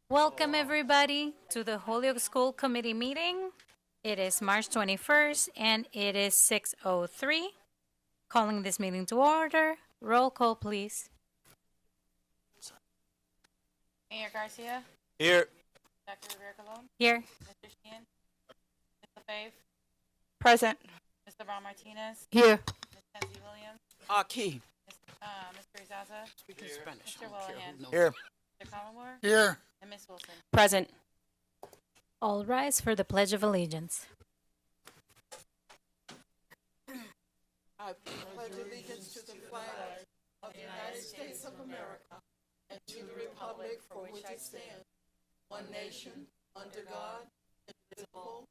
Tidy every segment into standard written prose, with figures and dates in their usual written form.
Welcome everybody to the Holyoke School Committee meeting. It is March 21st and it is 6:03. Calling this meeting to order. Roll call, please. Mayor Garcia, Here. Dr. Rivera Colon, Here. Mr. Sheehan, Ms. LaFave, Present. Mr. Ron Martinez, Here. Ms. Kenzie Williams, Aquí. Mr. Izaza, Speaking Spanish. Mr. Willihan, Here. Mr. Commodore, Here. and Ms. Wilson. Present. All rise for the Pledge of Allegiance. I pledge allegiance to the flag of the United States of America and to the republic for which it stands, one nation, under God, indivisible,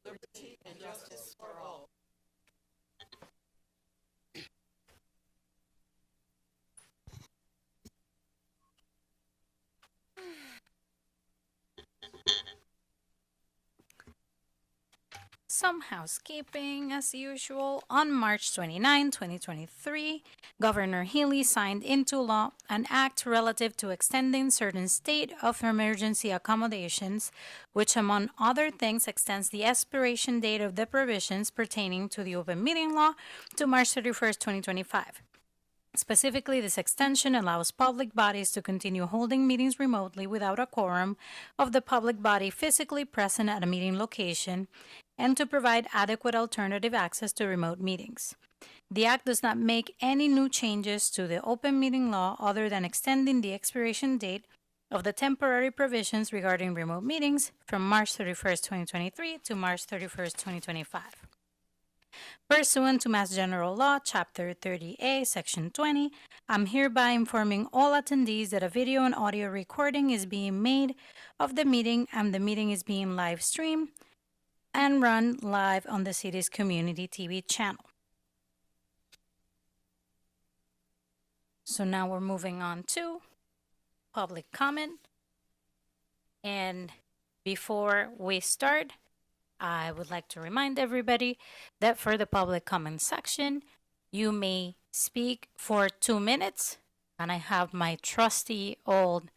liberty and justice for all. Some housekeeping as usual. On March 29, 2023, Governor Healy signed into law an act relative to extending certain state of emergency accommodations, which among other things extends the expiration date of the provisions pertaining to the open meeting law to March 31st, 2025. Specifically, this extension allows public bodies to continue holding meetings remotely without a quorum of the public body physically present at a meeting location and to provide adequate alternative access to remote meetings. The Act does not make any new changes to the open meeting law other than extending the expiration date of the temporary provisions regarding remote meetings from March 31st, 2023 to March 31st, 2025. Pursuant to Mass General Law, Chapter 30A, Section 20, I'm hereby informing all attendees that a video and audio recording is being made of the meeting and the meeting is being live streamed and run live on the city's community TV channel. So now we're moving on to public comment. And before we start, I would like to remind everybody that for the public comment section, you may speak for 2 minutes. And I have my trusty old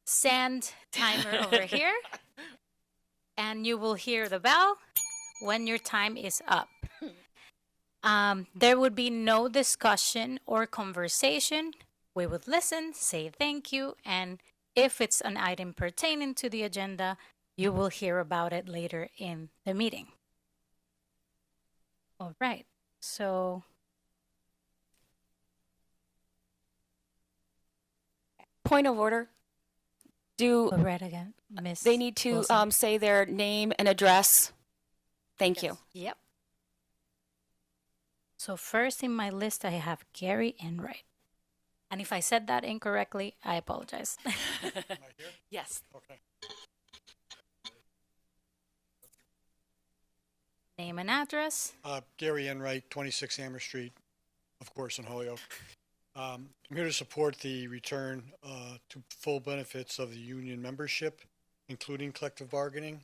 sand timer over here. And you will hear the bell when your time is up. There would be no discussion or conversation. We would listen, say thank you, and if it's an item pertaining to the agenda, you will hear about it later in the meeting. All right, so Point of order. Do go right again, Miss. they need to Wilson. say their name and address? Thank you. Yep. So first in my list, I have Gary Enright. And if I said that incorrectly, I apologize. Am I here? Yes. Okay. Name and address. Gary Enright, 26 Amher Street, of course, in Holyoke. I'm here to support the return to full benefits of the union membership, including collective bargaining.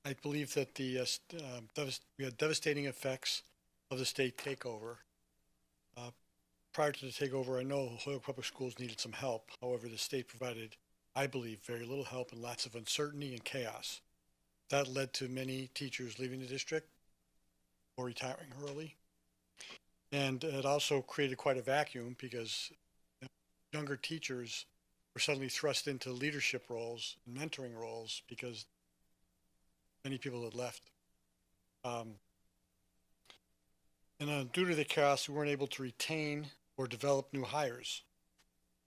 I believe that we had devastating effects of the state takeover. Prior to the takeover, I know Holyoke Public Schools needed some help. However, the state provided, I believe, very little help and lots of uncertainty and chaos. That led to many teachers leaving the district or retiring early. And it also created quite a vacuum because younger teachers were suddenly thrust into leadership roles and mentoring roles because many people had left. Due to the chaos, we weren't able to retain or develop new hires.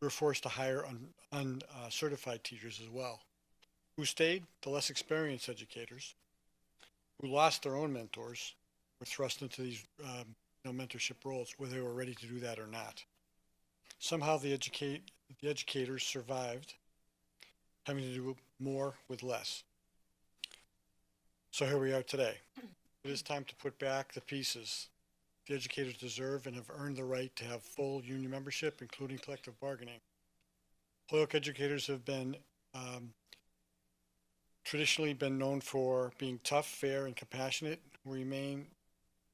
We were forced to hire uncertified teachers as well. Who stayed? The less experienced educators who lost their own mentors were thrust into these mentorship roles, whether they were ready to do that or not. Somehow the educators survived, having to do more with less. So here we are today. It is time to put back the pieces the educators deserve and have earned the right to have full union membership, including collective bargaining. Holyoke educators have been traditionally been known for being tough, fair, and compassionate, who remain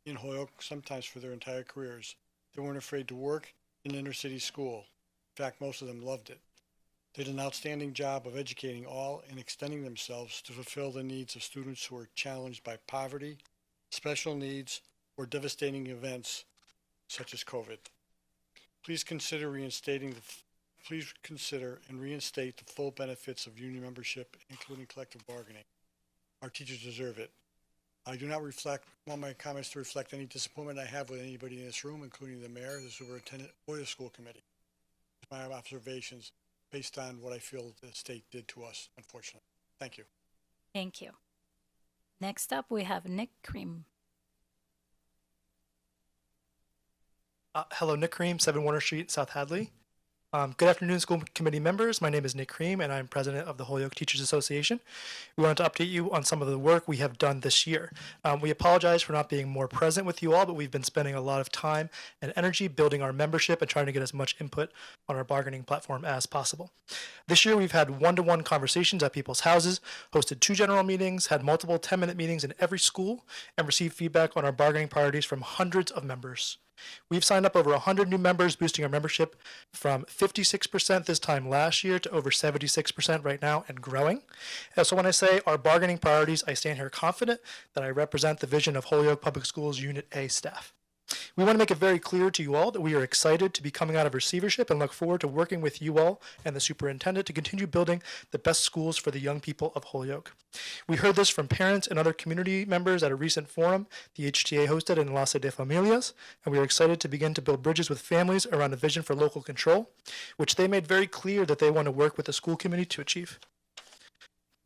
in Holyoke sometimes for their entire careers. They weren't afraid to work in inner city school. In fact, most of them loved it. did an outstanding job of educating all and extending themselves to fulfill the needs of students who are challenged by poverty, special needs, or devastating events such as COVID. Please consider and reinstate the full benefits of union membership, including collective bargaining. Our teachers deserve it. I do not want my comments to reflect any disappointment I have with anybody in this room, including the mayor, the superintendent, or the school committee. My observations based on what I feel the state did to us, unfortunately. Thank you. Thank you. Next up, we have Nick Cream. Hello, Nick Cream, 7 Warner Street, South Hadley. Good afternoon, school committee members. My name is Nick Cream, and I'm president of the Holyoke Teachers Association. We wanted to update you on some of the work we have done this year. We apologize for not being more present with you all, but we've been spending a lot of time and energy building our membership and trying to get as much input on our bargaining platform as possible. This year, we've had one-to-one conversations at people's houses, hosted 2 general meetings, had multiple 10-minute meetings in every school, and received feedback on our bargaining priorities from hundreds of members. We've signed up over 100 new members, boosting our membership from 56% this time last year to over 76% right now and growing. So when I say our bargaining priorities, I stand here confident that I represent the vision of Holyoke Public Schools Unit A staff. We want to make it very clear to you all that we are excited to be coming out of receivership and look forward to working with you all and the superintendent to continue building the best schools for the young people of Holyoke. We heard this from parents and other community members at a recent forum the HTA hosted in Enlace de Familias, and we are excited to begin to build bridges with families around a vision for local control, which they made very clear that they want to work with the school committee to achieve.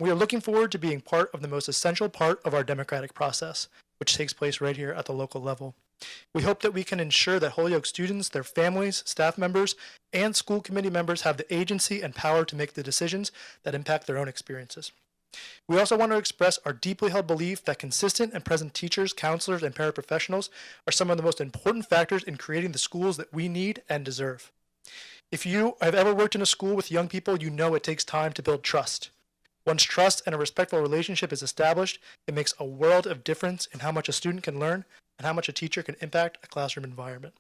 We are looking forward to being part of the most essential part of our democratic process, which takes place right here at the local level. We hope that we can ensure that Holyoke students, their families, staff members, and school committee members have the agency and power to make the decisions that impact their own experiences. We also want to express our deeply held belief that consistent and present teachers, counselors, and paraprofessionals are some of the most important factors in creating the schools that we need and deserve. If you have ever worked in a school with young people, you know it takes time to build trust. Once trust and a respectful relationship is established, it makes a world of difference in how much a student can learn and how much a teacher can impact a classroom environment.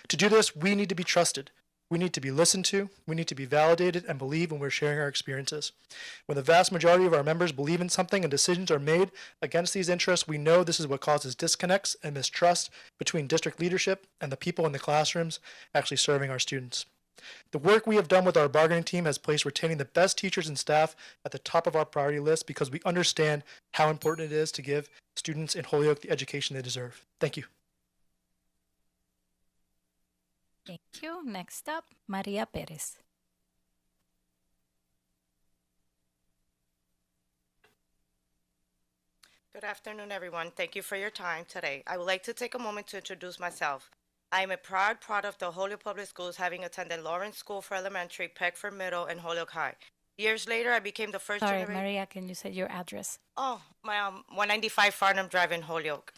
To do this, we need to be trusted. We need to be listened to. We need to be validated and believe when we're sharing our experiences. When the vast majority of our members believe in something and decisions are made against these interests, we know this is what causes disconnects and mistrust between district leadership and the people in the classrooms actually serving our students. The work we have done with our bargaining team has placed retaining the best teachers and staff at the top of our priority list because we understand how important it is to give students in Holyoke the education they deserve. Thank you. Thank you. Next up, Maria Perez. Good afternoon, everyone. Thank you for your time today. I would like to take a moment to introduce myself. I am a proud product of Holyoke Public Schools, having attended Lawrence School for Elementary, Peckford Middle, and Holyoke High. Years later, I became the first Sorry, generation. Maria, can you say your address? Oh, my 195 Farnham Drive in Holyoke.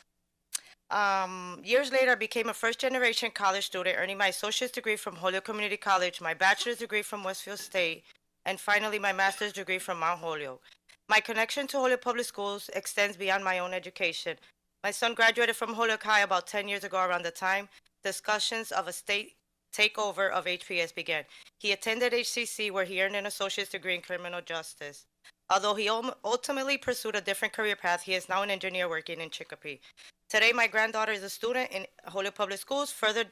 Years later, I became a first-generation college student, earning my associate's degree from Holyoke Community College, my bachelor's degree from Westfield State, and finally my master's degree from Mount Holyoke. My connection to Holyoke Public Schools extends beyond my own education. My son graduated from Holyoke High about 10 years ago. Around the time discussions of a state takeover of HPS began. He attended HCC, where he earned an associate's degree in criminal justice. Although he ultimately pursued a different career path, he is now an engineer working in Chicopee. Today, my granddaughter is a student in Holyoke Public Schools, further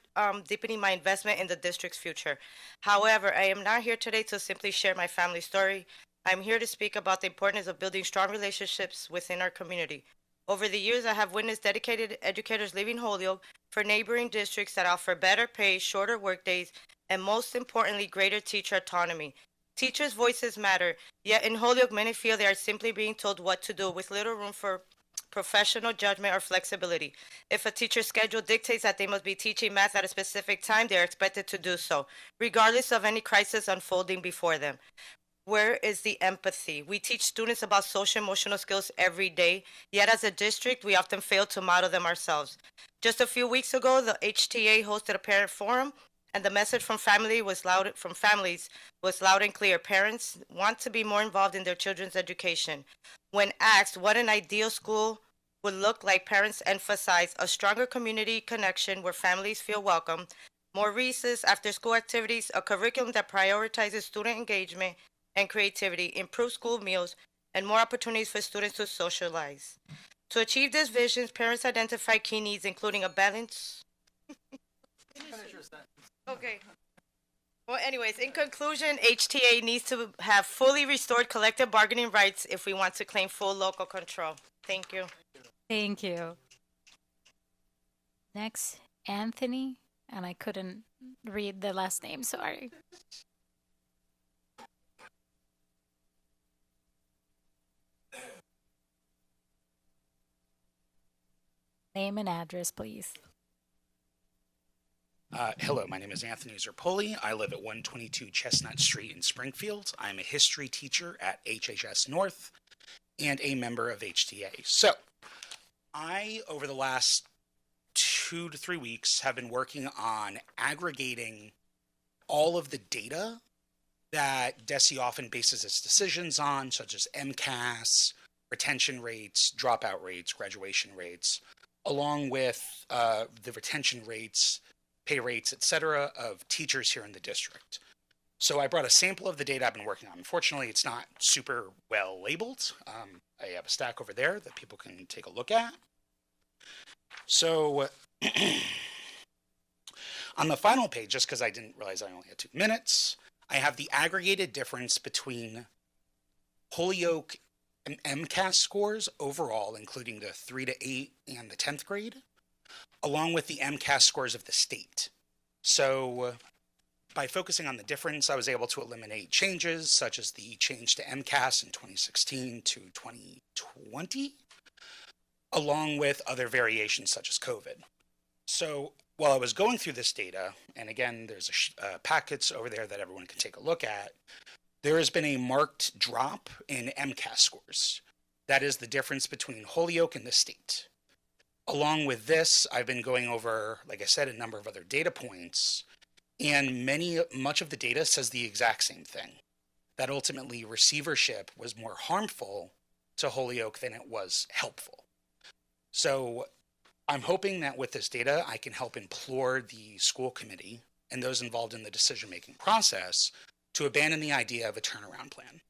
deepening my investment in the district's future. However, I am not here today to simply share my family story. I'm here to speak about the importance of building strong relationships within our community. Over the years, I have witnessed dedicated educators leaving Holyoke for neighboring districts that offer better pay, shorter workdays, and most importantly, greater teacher autonomy. Teachers' voices matter, yet in Holyoke, many feel they are simply being told what to do with little room for professional judgment or flexibility. If a teacher's schedule dictates that they must be teaching math at a specific time, they are expected to do so, regardless of any crisis unfolding before them. Where is the empathy? We teach students about social emotional skills every day, yet as a district, we often fail to model them ourselves. Just a few weeks ago, the HTA hosted a parent forum, and the message from families was loud and clear. Parents want to be more involved in their children's education. When asked what an ideal school would look like, parents emphasize a stronger community connection where families feel welcome, more recess, after-school activities, a curriculum that prioritizes student engagement and creativity, improved school meals, and more opportunities for students to socialize. To achieve these visions, parents identify key needs, including a balance. Okay. Well, anyways, in conclusion, HTA needs to have fully restored collective bargaining rights if we want to claim full local control. Thank you. Thank you. Next, Anthony, and I couldn't read the last name, sorry. Name and address, please. Hello, my name is Anthony Zerpoli. I live at 122 Chestnut Street in Springfield. I'm a history teacher at HHS North and a member of HTA. So, I, over the last 2 to 3 weeks, have been working on aggregating all of the data that DESE often bases its decisions on, such as MCAS, retention rates, dropout rates, graduation rates, along with the retention rates, pay rates, etc., of teachers here in the district. So I brought a sample of the data I've been working on. Unfortunately, it's not super well labeled. I have a stack over there that people can take a look at. So on the final page, just because I didn't realize I only had 2 minutes, I have the aggregated difference between Holyoke and MCAS scores overall, including the 3 to 8 and the 10th grade, along with the MCAS scores of the state. So by focusing on the difference, I was able to eliminate changes such as the change to MCAS in 2016 to 2020, along with other variations such as COVID. So while I was going through this data, and again, there's packets over there that everyone can take a look at, there has been a marked drop in MCAS scores. That is the difference between Holyoke and the state. Along with this, I've been going over, like I said, a number of other data points, and much of the data says the exact same thing, that ultimately receivership was more harmful to Holyoke than it was helpful. So I'm hoping that with this data, I can help implore the school committee and those involved in the decision-making process to abandon the idea of a turnaround plan,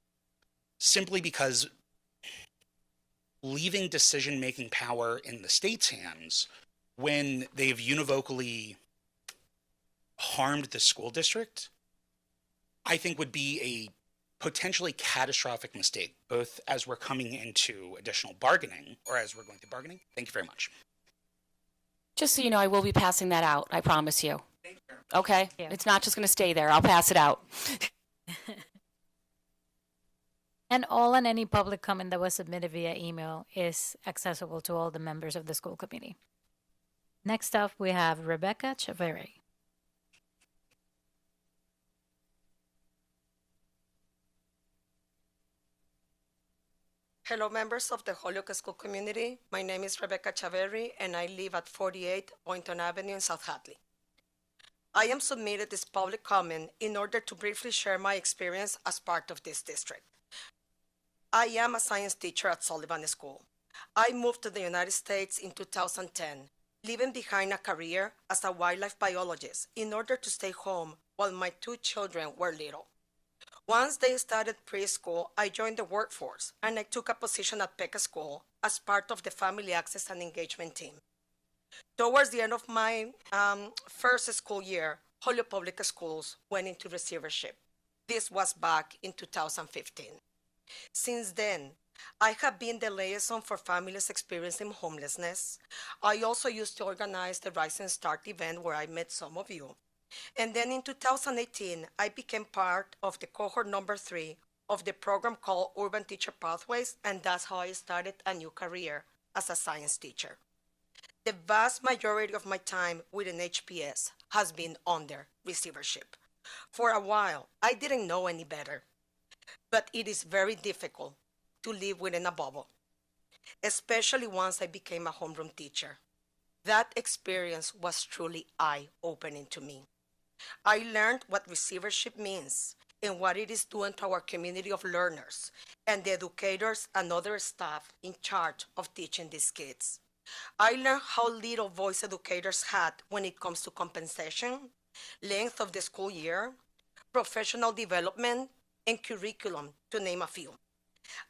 simply because leaving decision-making power in the state's hands when they've univocally harmed the school district, I think would be a potentially catastrophic mistake, both as we're coming into additional bargaining or as we're going through bargaining. Thank you very much. Just so you know, I will be passing that out, I promise you. Thank you. Okay? Yeah. It's not just going to stay there. I'll pass it out. And all and any public comment that was submitted via email is accessible to all the members of the school committee. Next up, we have Rebecca Chaveri. Hello, members of the Holyoke School Committee. My name is Rebecca Chaveri, and I live at 48 Boynton Avenue in South Hadley. I am submitted this public comment in order to briefly share my experience as part of this district. I am a science teacher at Sullivan School. I moved to the United States in 2010, leaving behind a career as a wildlife biologist in order to stay home while my 2 children were little. Once they started preschool, I joined the workforce, and I took a position at Peck School as part of the Family Access and Engagement team. Towards the end of my first school year, Holyoke Public Schools went into receivership. This was back in 2015. Since then, I have been the liaison for families experiencing homelessness. I also used to organize the Rise and Start event where I met some of you. And then in 2018, I became part of the cohort number 3 of the program called Urban Teacher Pathways, and that's how I started a new career as a science teacher. The vast majority of my time within HPS has been under receivership. For a while, I didn't know any better, but it is very difficult to live within a bubble, especially once I became a homeroom teacher. That experience was truly eye-opening to me. I learned what receivership means and what it is doing to our community of learners and the educators and other staff in charge of teaching these kids. I learned how little voice educators had when it comes to compensation, length of the school year, professional development, and curriculum, to name a few.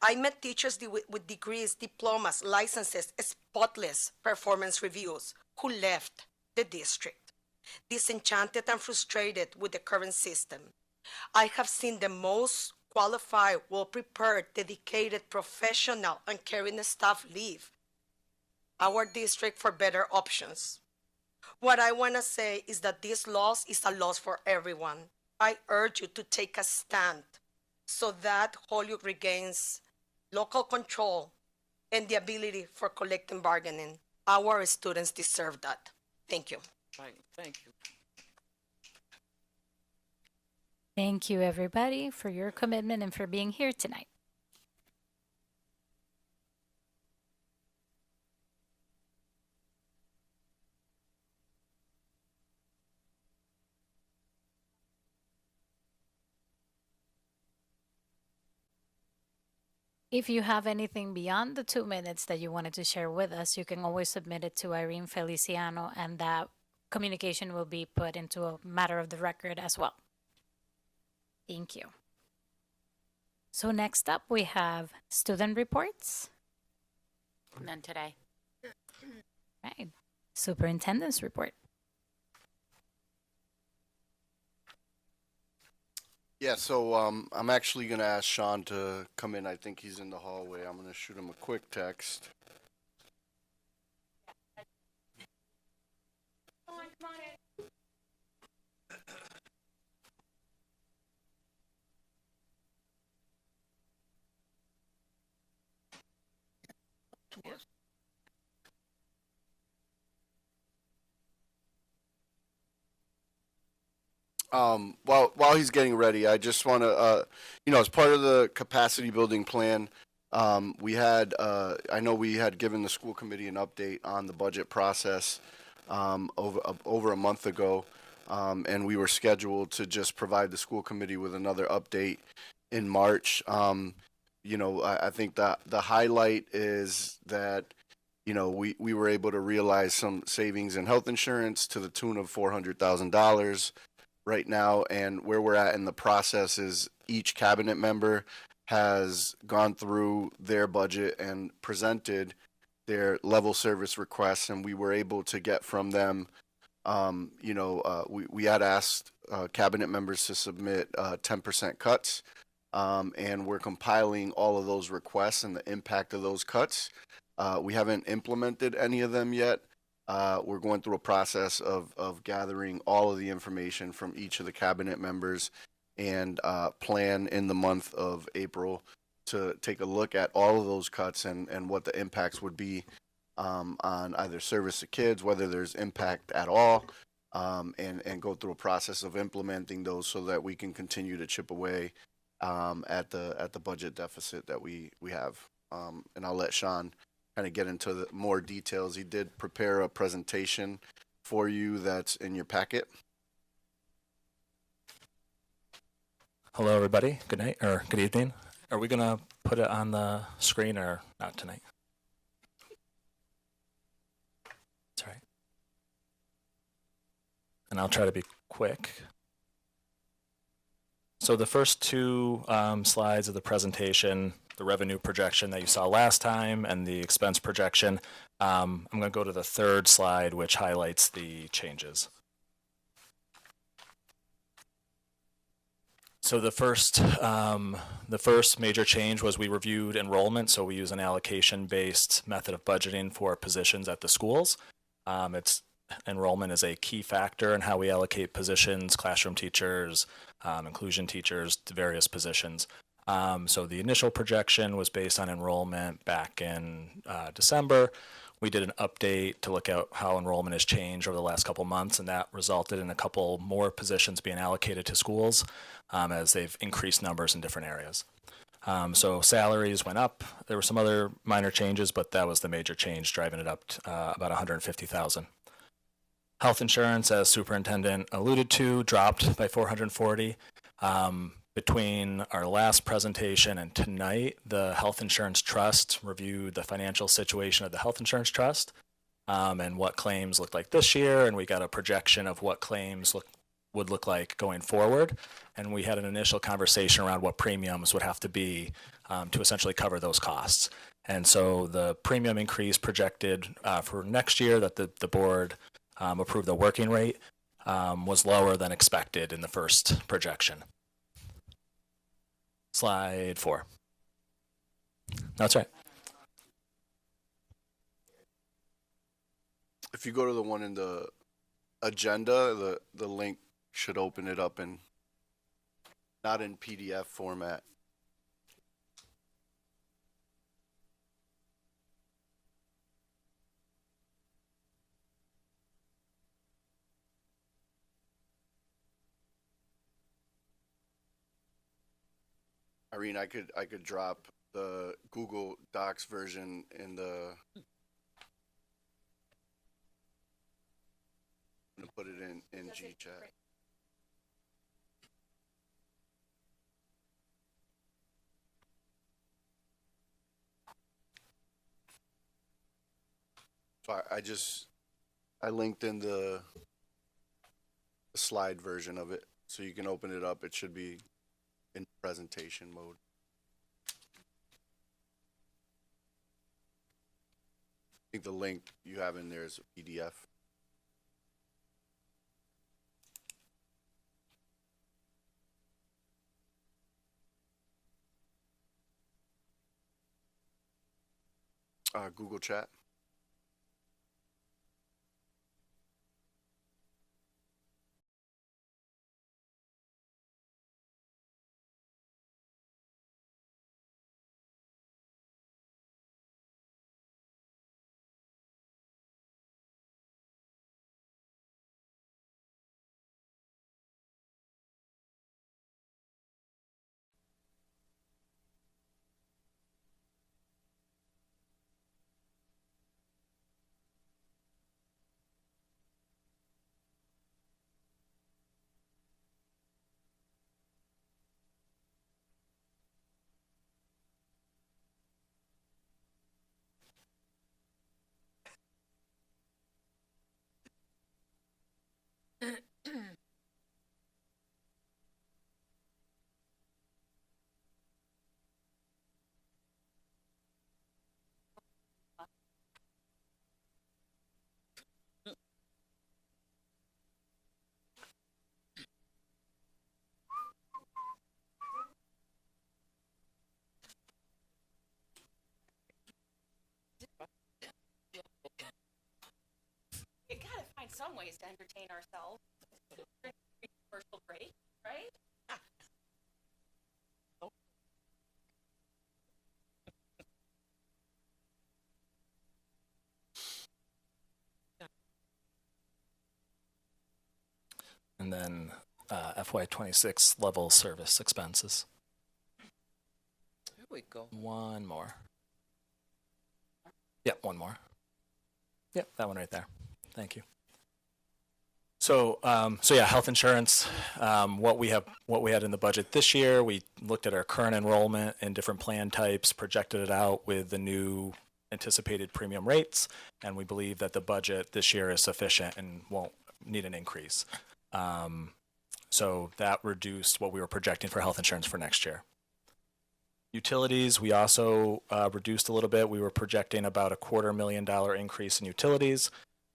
I met teachers with degrees, diplomas, licenses, spotless performance reviews who left the district, disenchanted and frustrated with the current system. I have seen the most qualified, well-prepared, dedicated, professional, and caring staff leave our district for better options. What I want to say is that this loss is a loss for everyone. I urge you to take a stand so that Holyoke regains local control and the ability for collective bargaining. Our students deserve that. Thank you. Right, thank you. Thank you, everybody, for your commitment and for being here tonight. If you have anything beyond the 2 minutes that you wanted to share with us, you can always submit it to Irene Feliciano, and that communication will be put into a matter of the record as well. Thank you. So next up, we have student reports. None today. Right. Superintendent's report. Yeah, so I'm actually going to ask Sean to come in. I think he's in the hallway. I'm going to shoot him a quick text. While he's getting ready, I just want to, as part of the capacity building plan, we had, I know we had given the school committee an update on the budget process over a month ago, and we were scheduled to just provide the school committee with another update in March. I think that the highlight is that, we were able to realize some savings in health insurance to the tune of $400,000 right now, and where we're at in the process is each cabinet member has gone through their budget and presented their level service requests, and we were able to get from them, we had asked cabinet members to submit 10% cuts, and we're compiling all of those requests and the impact of those cuts. We haven't implemented any of them yet. We're going through a process of gathering all of the information from each of the cabinet members and plan in the month of April to take a look at all of those cuts and what the impacts would be on either service to kids, whether there's impact at all, and go through a process of implementing those so that we can continue to chip away at the budget deficit that we have. And I'll let Sean kind of get into the more details. He did prepare a presentation for you that's in your packet. Hello, everybody. Good night or good evening. Are we going to put it on the screen or not tonight? That's right. And I'll try to be quick. So the first two slides of the presentation, the revenue projection that you saw last time and the expense projection, I'm going to go to the third slide, which highlights the changes. So the first major change was we reviewed enrollment. So we use an allocation-based method of budgeting for positions at the schools. Enrollment is a key factor in how we allocate positions, classroom teachers, inclusion teachers to various positions. So the initial projection was based on enrollment back in December. We did an update to look at how enrollment has changed over the last couple months, and that resulted in a couple more positions being allocated to schools as they've increased numbers in different areas. So salaries went up. There were some other minor changes, but that was the major change, driving it up to, about $150,000. Health insurance, as superintendent alluded to, dropped by $440,000. Between our last presentation and tonight, the Health Insurance Trust reviewed the financial situation of the Health Insurance Trust and what claims looked like this year, and we got a projection of what claims would look like going forward. And we had an initial conversation around what premiums would have to be to essentially cover those costs. And so the premium increase projected for next year that the board approved the working rate was lower than expected in the first projection. Slide 4. That's right. If you go to the one in the agenda, the link should open it up in, not in PDF format. Irene, I could drop the Google Docs version in the. I'm gonna put it in G chat. So I linked in the slide version of it, so you can open it up. It should be in presentation mode. I think the link you have in there is a PDF. Google Chat. You gotta find some ways to entertain ourselves. Commercial break, right? And then FY26 level service expenses. Here we go. One more. Yep, one more. Yep, that one right there. Thank you. So yeah, health insurance. What we had in the budget this year, we looked at our current enrollment in different plan types, projected it out with the new anticipated premium rates, and we believe that the budget this year is sufficient and won't need an increase. So that reduced what we were projecting for health insurance for next year. Utilities, we also reduced a little bit. We were projecting about a $250,000 increase in utilities.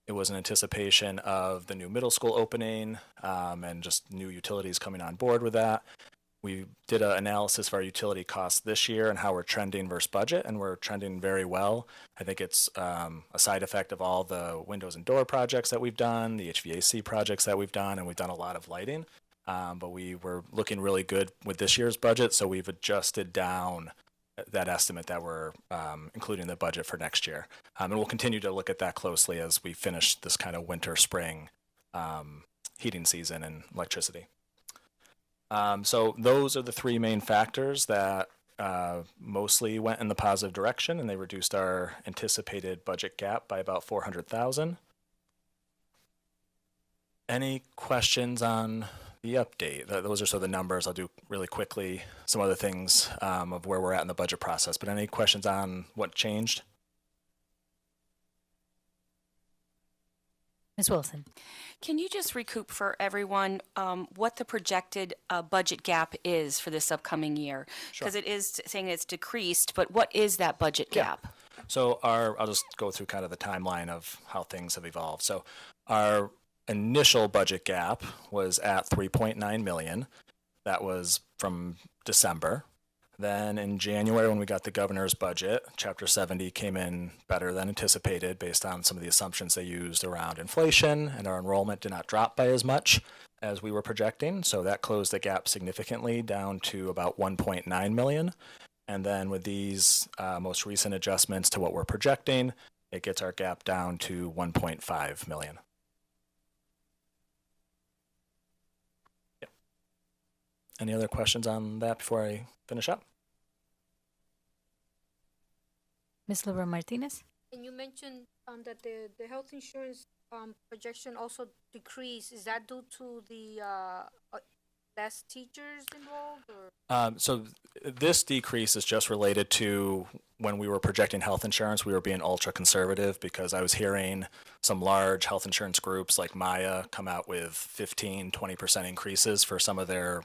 It was an anticipation of the new middle school opening and just new utilities coming on board with that. We did an analysis of our utility costs this year and how we're trending versus budget, and we're trending very well. I think it's a side effect of all the windows and door projects that we've done, the HVAC projects that we've done, and we've done a lot of lighting. But we were looking really good with this year's budget, so we've adjusted down that estimate that we're including in the budget for next year. And we'll continue to look at that closely as we finish this kind of winter, spring heating season and electricity. So those are the three main factors that mostly went in the positive direction, and they reduced our anticipated budget gap by about $400,000. Any questions on the update? Those are sort of the numbers. I'll do really quickly some other things of where we're at in the budget process, but any questions on what changed? Ms. Wilson. Can you just recoup for everyone what the projected budget gap is for this upcoming year? Because it is saying it's decreased, but what is that budget gap? So I'll just go through kind of the timeline of how things have evolved. So our initial budget gap was at 3.9 million. That was from December. Then in January, when we got the governor's budget, Chapter 70 came in better than anticipated based on some of the assumptions they used around inflation, and our enrollment did not drop by as much as we were projecting. So that closed the gap significantly down to about 1.9 million. And then with these most recent adjustments to what we're projecting, it gets our gap down to 1.5 million. Yep. Any other questions on that before I finish up? Ms. Laura Martinez. And you mentioned that the health insurance projection also decreased. Is that due to the less teachers involved? Or? So this decrease is just related to when we were projecting health insurance, we were being ultra conservative because I was hearing some large health insurance groups like Maya come out with 15, 20% increases for some of their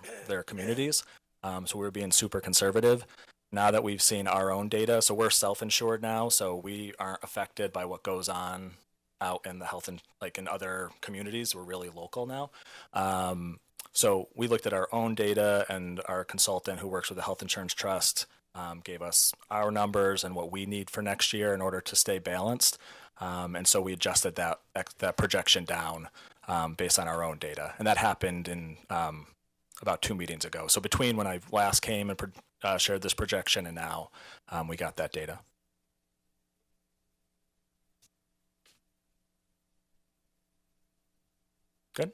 communities. So we were being super conservative. Now that we've seen our own data, so we're self-insured now, so we aren't affected by what goes on out in the health and like in other communities. We're really local now. So we looked at our own data, and our consultant who works with the Health Insurance Trust gave us our numbers and what we need for next year in order to stay balanced. And so we adjusted that projection down based on our own data. And that happened in about 2 meetings ago. So between when I last came and shared this projection and now we got that data. Good.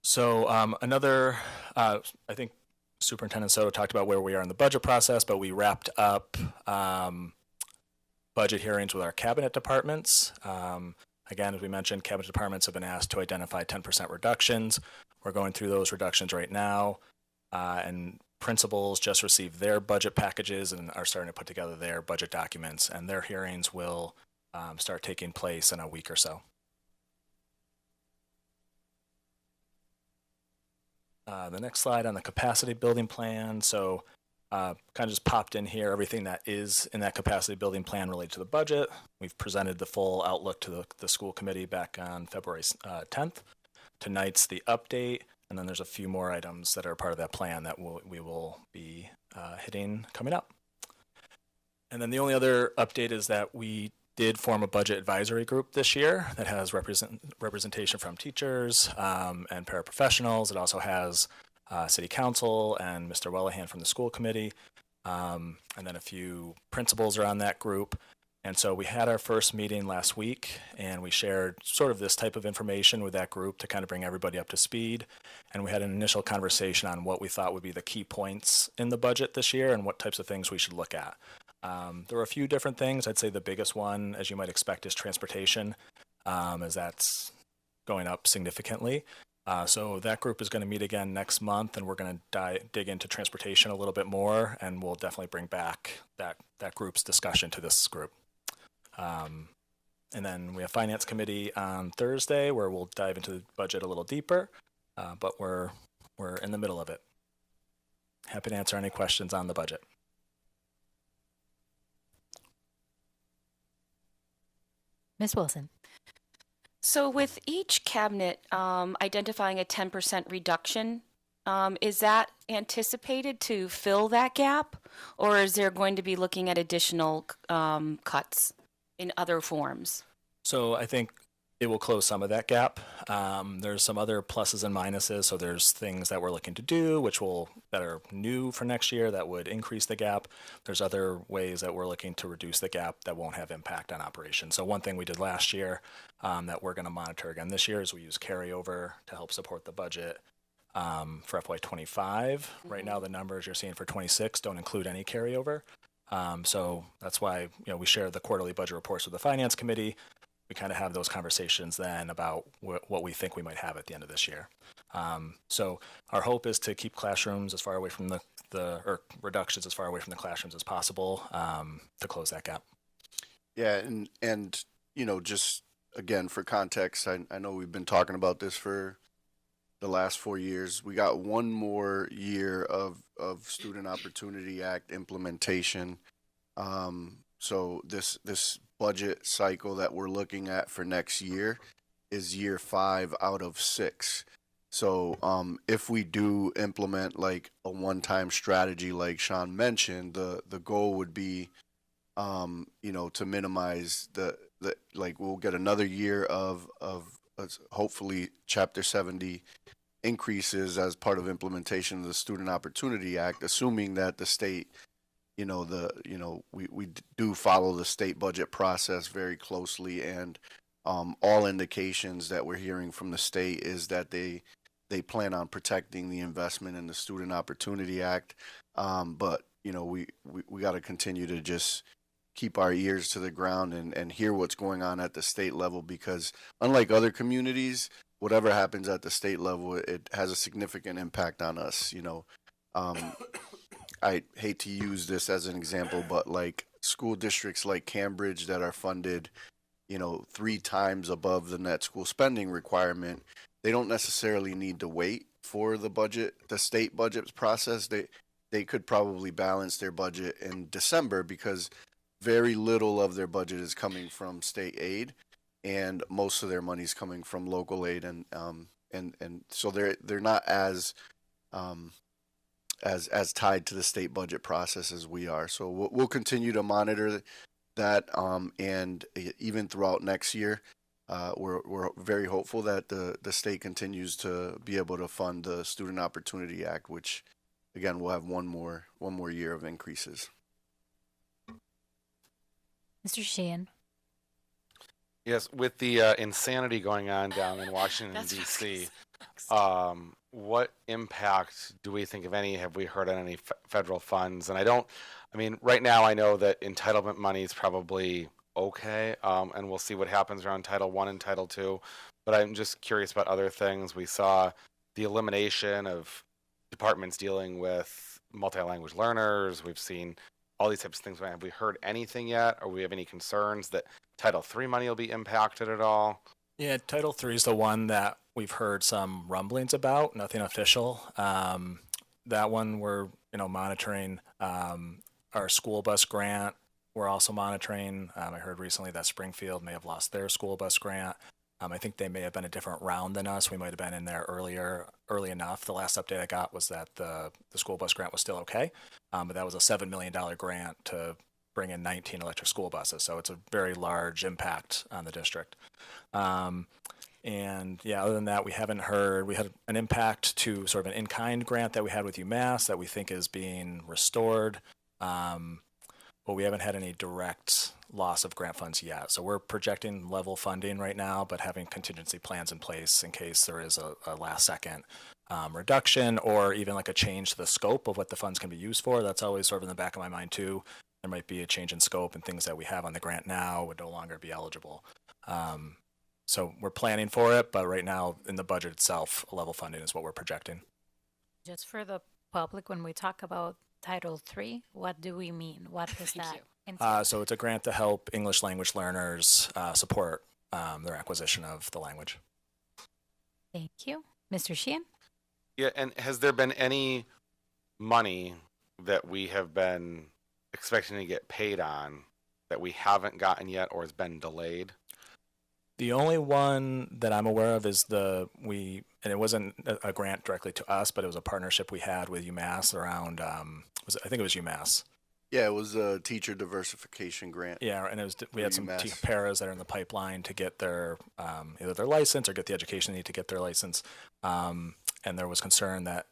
So I think Superintendent Soto talked about where we are in the budget process, but we wrapped up budget hearings with our cabinet departments. Again, as we mentioned, cabinet departments have been asked to identify 10% reductions. We're going through those reductions right now, and principals just received their budget packages and are starting to put together their budget documents, and their hearings will start taking place in a week or so. The next slide on the capacity building plan. So kind of just popped in here everything that is in that capacity building plan related to the budget. We've presented the full outlook to the school committee back on February 10th. Tonight's the update, and then there's a few more items that are part of that plan that we will be hitting coming up. And then the only other update is that we did form a budget advisory group this year that has representation from teachers and paraprofessionals. It also has City Council and Mr. Wellahan from the school committee, and then a few principals are on that group. And so we had our first meeting last week, and we shared sort of this type of information with that group to kind of bring everybody up to speed. And we had an initial conversation on what we thought would be the key points in the budget this year and what types of things we should look at. There were a few different things. I'd say the biggest one, as you might expect, is transportation, as that's going up significantly. So that group is going to meet again next month, and we're going to dig into transportation a little bit more, and we'll definitely bring back that group's discussion to this group. And then we have Finance Committee on Thursday, where we'll dive into the budget a little deeper, but we're in the middle of it. Happy to answer any questions on the budget. Ms. Wilson. So with each cabinet identifying a 10% reduction, is that anticipated to fill that gap, or is there going to be looking at additional cuts in other forms? So I think it will close some of that gap. There's some other pluses and minuses. So there's things that we're looking to do, that are new for next year that would increase the gap. There's other ways that we're looking to reduce the gap that won't have impact on operations. So one thing we did last year that we're going to monitor again this year is we use carryover to help support the budget for FY25. Right now, the numbers you're seeing for 26 don't include any carryover. So that's why we share the quarterly budget reports with the Finance Committee. We kind of have those conversations then about what we think we might have at the end of this year. So our hope is to keep classrooms as far away from or reductions as far away from the classrooms as possible to close that gap. Yeah, and just again for context, I know we've been talking about this for the last 4 years. We got one more year of Student Opportunity Act implementation. So this budget cycle that we're looking at for next year is year 5 out of 6. So if we do implement like a one-time strategy, like Sean mentioned, the goal would be to minimize the like we'll get another year of hopefully Chapter 70 increases as part of implementation of the Student Opportunity Act, assuming that the state, we do follow the state budget process very closely, and all indications that we're hearing from the state is that they plan on protecting the investment in the Student Opportunity Act. But we got to continue to just keep our ears to the ground and hear what's going on at the state level, because unlike other communities, whatever happens at the state level, it has a significant impact on us. I hate to use this as an example, but like school districts like Cambridge that are funded, 3 times above the net school spending requirement, they don't necessarily need to wait for the state budget process. They could probably balance their budget in December, because very little of their budget is coming from state aid, and most of their money is coming from local aid, and so they're not as tied to the state budget process as we are. So we'll continue to monitor that, and even throughout next year, we're very hopeful that the state continues to be able to fund the Student Opportunity Act, which again we'll have one more year of increases. Mr. Sheehan. Yes, with the insanity going on down in Washington, D.C., what impact do we think, if any, have we heard on any federal funds? And right now I know that entitlement money is probably okay, and we'll see what happens around Title I and Title II, but I'm just curious about other things. We saw the elimination of departments dealing with multi-language learners. We've seen all these types of things. Have we heard anything yet? Or we have any concerns that Title III money will be impacted at all? Yeah, Title III is the one that we've heard some rumblings about, nothing official. That one we're monitoring. Our school bus grant, we're also monitoring. I heard recently that Springfield may have lost their school bus grant. I think they may have been a different round than us. We might have been in there early enough. The last update I got was that the school bus grant was still okay, but that was a $7 million grant to bring in 19 electric school buses. So it's a very large impact on the district. And yeah, other than that, we haven't heard. We had an impact to sort of an in-kind grant that we had with UMass that we think is being restored. But we haven't had any direct loss of grant funds yet. So we're projecting level funding right now, but having contingency plans in place in case there is a last second reduction, or even like a change to the scope of what the funds can be used for. That's always sort of in the back of my mind too. There might be a change in scope, and things that we have on the grant now would no longer be eligible. So we're planning for it, but right now in the budget itself, level funding is what we're projecting. Just for the public, when we talk about Title III, what do we mean? What does that entail? So it's a grant to help English language learners support their acquisition of the language. Thank you. Mr. Sheehan? Yeah, and has there been any money that we have been expecting to get paid on that we haven't gotten yet or has been delayed? The only one that I'm aware of is and it wasn't a grant directly to us, but it was a partnership we had with UMass around, I think it was UMass. Yeah, it was a teacher diversification grant. Yeah, and we had some UMass. paras that are in the pipeline to get their either their license or get the education they need to get their license. And there was concern that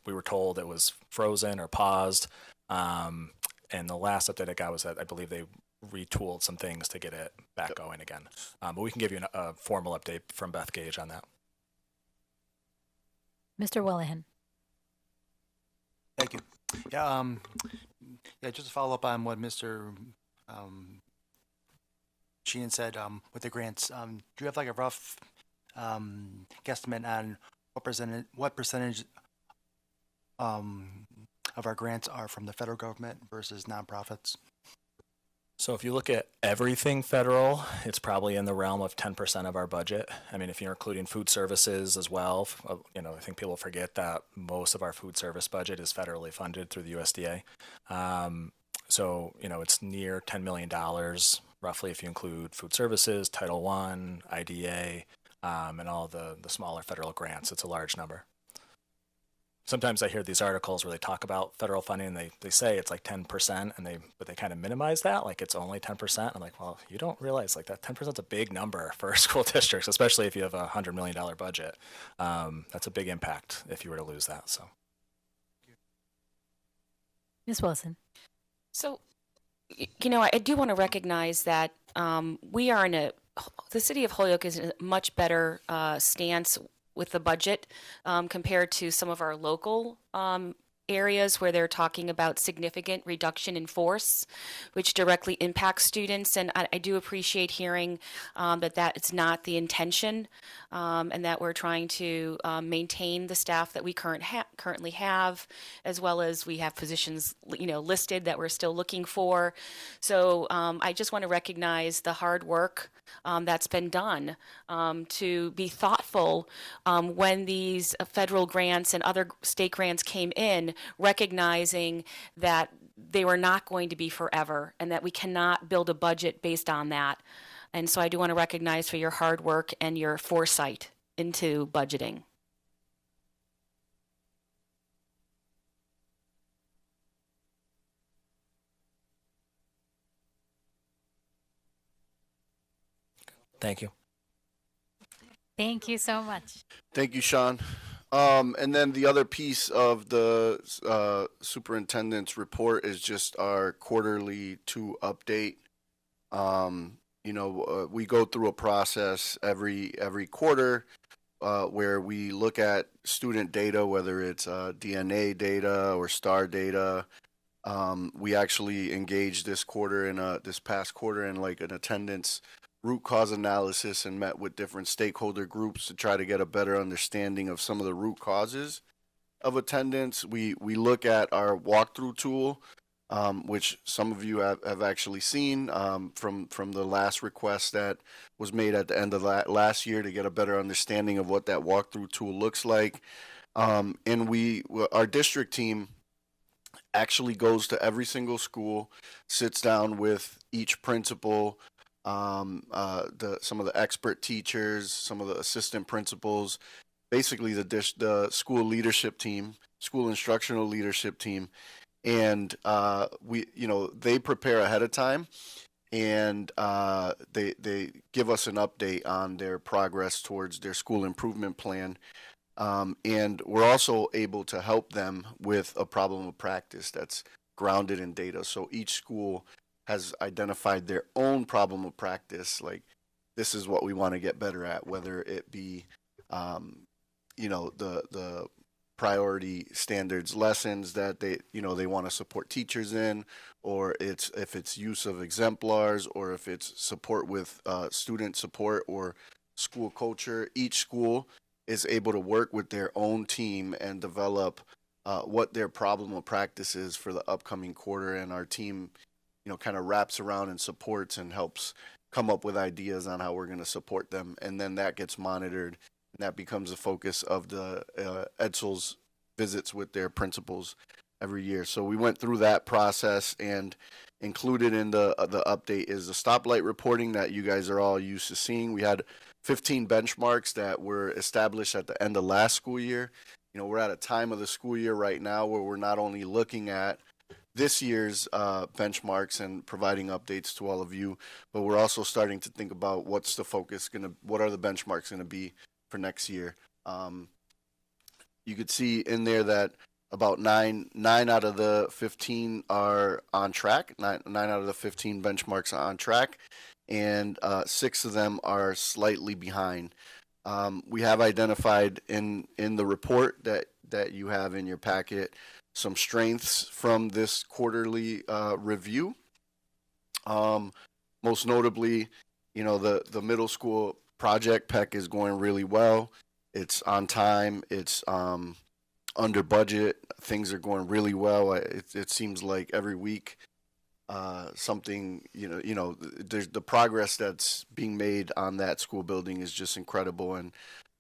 we were told it was frozen or paused. And the last update I got was that I believe they retooled some things to get it back going again. But we can give you a formal update from Beth Gage on that. Mr. Willihan? Thank you. Yeah, just to follow up on what Mr. Sheehan said with the grants. Do you have like a rough guesstimate on what percentage of our grants are from the federal government versus nonprofits? So if you look at everything federal, it's probably in the realm of 10% of our budget. I mean, if you're including food services as well, I think people forget that most of our food service budget is federally funded through the USDA. It's near $10 million, roughly, if you include food services, Title I, IDA, and all the smaller federal grants. It's a large number. Sometimes I hear these articles where they talk about federal funding and they say it's like 10% but they kind of minimize that, like it's only 10%. I'm like, well, you don't realize like that 10% is a big number for school districts, especially if you have a $100 million budget. That's a big impact if you were to lose that. So, Ms. Wilson. So, I do want to recognize that we are the city of Holyoke is in a much better stance with the budget compared to some of our local areas where they're talking about significant reduction in force, which directly impacts students. And I do appreciate hearing that it's not the intention and that we're trying to maintain the staff that we currently have, as well as we have positions listed that we're still looking for. So I just want to recognize the hard work that's been done to be thoughtful when these federal grants and other state grants came in, recognizing that they were not going to be forever and that we cannot build a budget based on that. And so I do want to recognize for your hard work and your foresight into budgeting. thank you. Thank you so much. Thank you, Sean. And then the other piece of the superintendent's report is just our quarterly 2 update. We go through a process every quarter where we look at student data, whether it's DNA data or STAR data. We actually engaged this past quarter in like an attendance root cause analysis and met with different stakeholder groups to try to get a better understanding of some of the root causes of attendance. We look at our walkthrough tool, which some of you have actually seen from the last request that was made at the end of last year to get a better understanding of what that walkthrough tool looks like. And our district team actually goes to every single school, sits down with each principal, some of the expert teachers, some of the assistant principals, basically the school leadership team, school instructional leadership team, and they prepare ahead of time, and they give us an update on their progress towards their school improvement plan, and we're also able to help them with a problem of practice that's grounded in data. So each school has identified their own problem of practice, like this is what we want to get better at, whether it be the priority standards lessons that they want to support teachers in, or if it's use of exemplars, or if it's support with student support or school culture. Each school is able to work with their own team and develop what their problem of practice is for the upcoming quarter, and our team kind of wraps around and supports and helps come up with ideas on how we're going to support them. And then that gets monitored, and that becomes the focus of the EDSL's visits with their principals every year. So we went through that process, and included in the update is the stoplight reporting that you guys are all used to seeing. We had 15 benchmarks that were established at the end of last school year. We're at a time of the school year right now where we're not only looking at this year's benchmarks and providing updates to all of you, but we're also starting to think about what are the benchmarks going to be for next year. You could see in there that about nine out of the 15 are on track. Nine out of the 15 benchmarks are on track, and 6 of them are slightly behind. We have identified in the report that you have in your packet some strengths from this quarterly review. Most notably, the middle school project PEC is going really well. It's on time. It's under budget. Things are going really well. It seems like every week something, there's the progress that's being made on that school building is just incredible. And,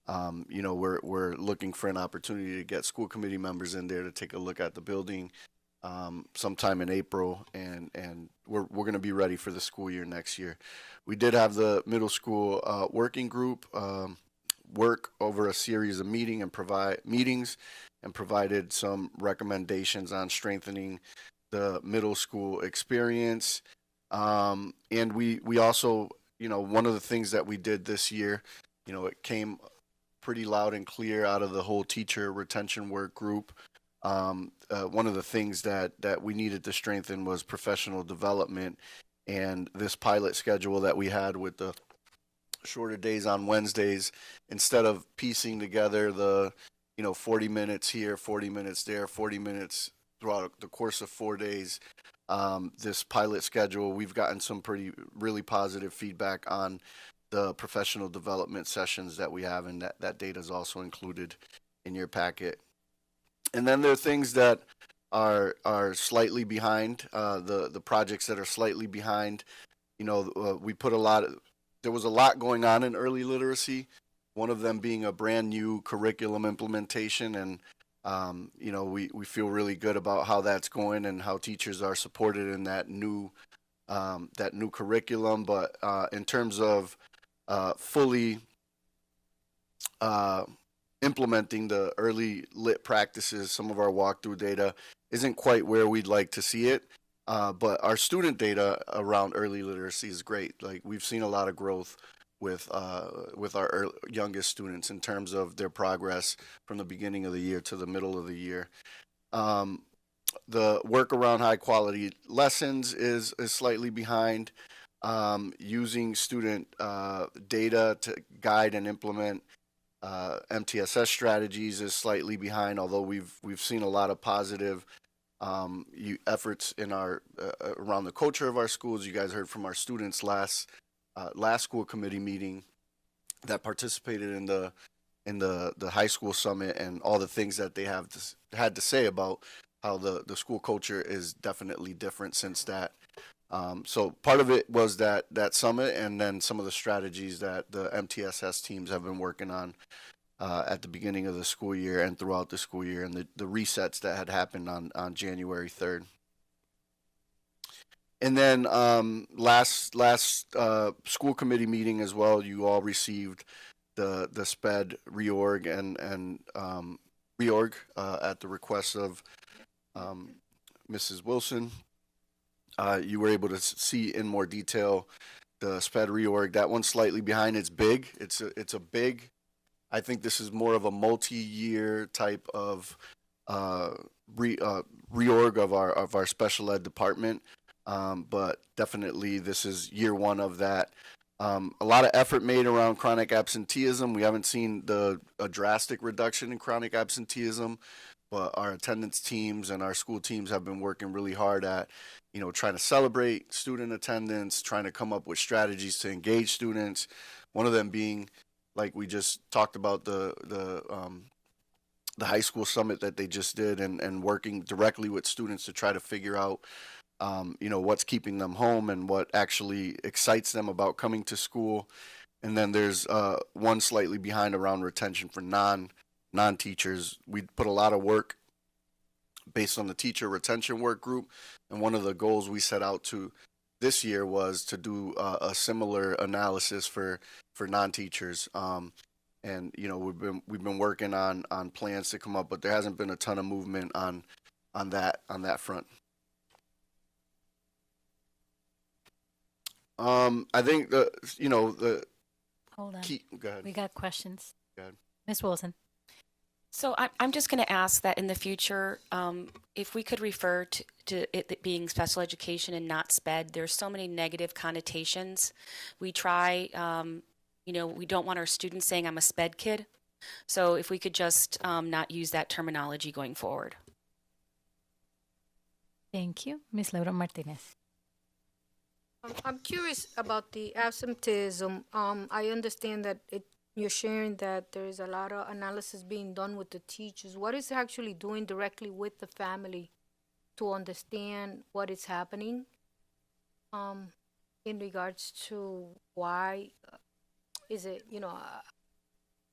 we're looking for an opportunity to get school committee members in there to take a look at the building sometime in April, and we're going to be ready for the school year next year. We did have the middle school working group work over a series of meetings and provided some recommendations on strengthening the middle school experience. And we also, one of the things that we did this year, it came pretty loud and clear out of the whole teacher retention work group. One of the things that we needed to strengthen was professional development, and this pilot schedule that we had with the shorter days on Wednesdays, instead of piecing together the 40 minutes here, 40 minutes there, 40 minutes throughout the course of 4 days, this pilot schedule, we've gotten some really positive feedback on the professional development sessions that we have, and that data is also included in your packet. And then there are things that are slightly behind, the projects that are slightly behind. We put there was a lot going on in early literacy, one of them being a brand new curriculum implementation. And, we feel really good about how that's going and how teachers are supported in that new curriculum. But in terms of fully implementing the early lit practices, some of our walkthrough data isn't quite where we'd like to see it. But our student data around early literacy is great. Like, we've seen a lot of growth with our youngest students in terms of their progress from the beginning of the year to the middle of the year. The work around high quality lessons is slightly behind. Using student data to guide and implement MTSS strategies is slightly behind, although we've seen a lot of positive efforts in our around the culture of our schools. You guys heard from our students last school committee meeting that participated in the high school summit, and all the things that they had to say about how the school culture is definitely different since that. So part of it was that summit, and then some of the strategies that the MTSS teams have been working on at the beginning of the school year and throughout the school year, and the resets that had happened on January 3rd. And then last school committee meeting as well, you all received the SPED reorg and reorg at the request of Mrs. Wilson. You were able to see in more detail the SPED reorg. That one's slightly behind. It's big. It's a big. I think this is more of a multi-year type of reorg of our special ed department. But definitely this is year one of that. A lot of effort made around chronic absenteeism. We haven't seen a drastic reduction in chronic absenteeism, but our attendance teams and our school teams have been working really hard at, trying to celebrate student attendance, trying to come up with strategies to engage students. One of them being, like we just talked about, the high school summit that they just did, and working directly with students to try to figure out what's keeping them home and what actually excites them about coming to school. And then there's one slightly behind around retention for non-teachers. We put a lot of work based on the teacher retention work group, and one of the goals we set out to this year was to do a similar analysis for non-teachers. And we've been working on plans to come up, but there hasn't been a ton of movement on that front. I think Hold on. Go ahead. We got questions. Go ahead. Ms. Wilson. So I'm just going to ask that in the future, if we could refer to it being special education and not SPED. There's so many negative connotations. We try, we don't want our students saying I'm a SPED kid. So if we could just not use that terminology going forward. Thank you. Ms. Laura Martinez. I'm curious about the absenteeism. I understand that you're sharing that there is a lot of analysis being done with the teachers. What is actually doing directly with the family to understand what is happening? in regards to why is it,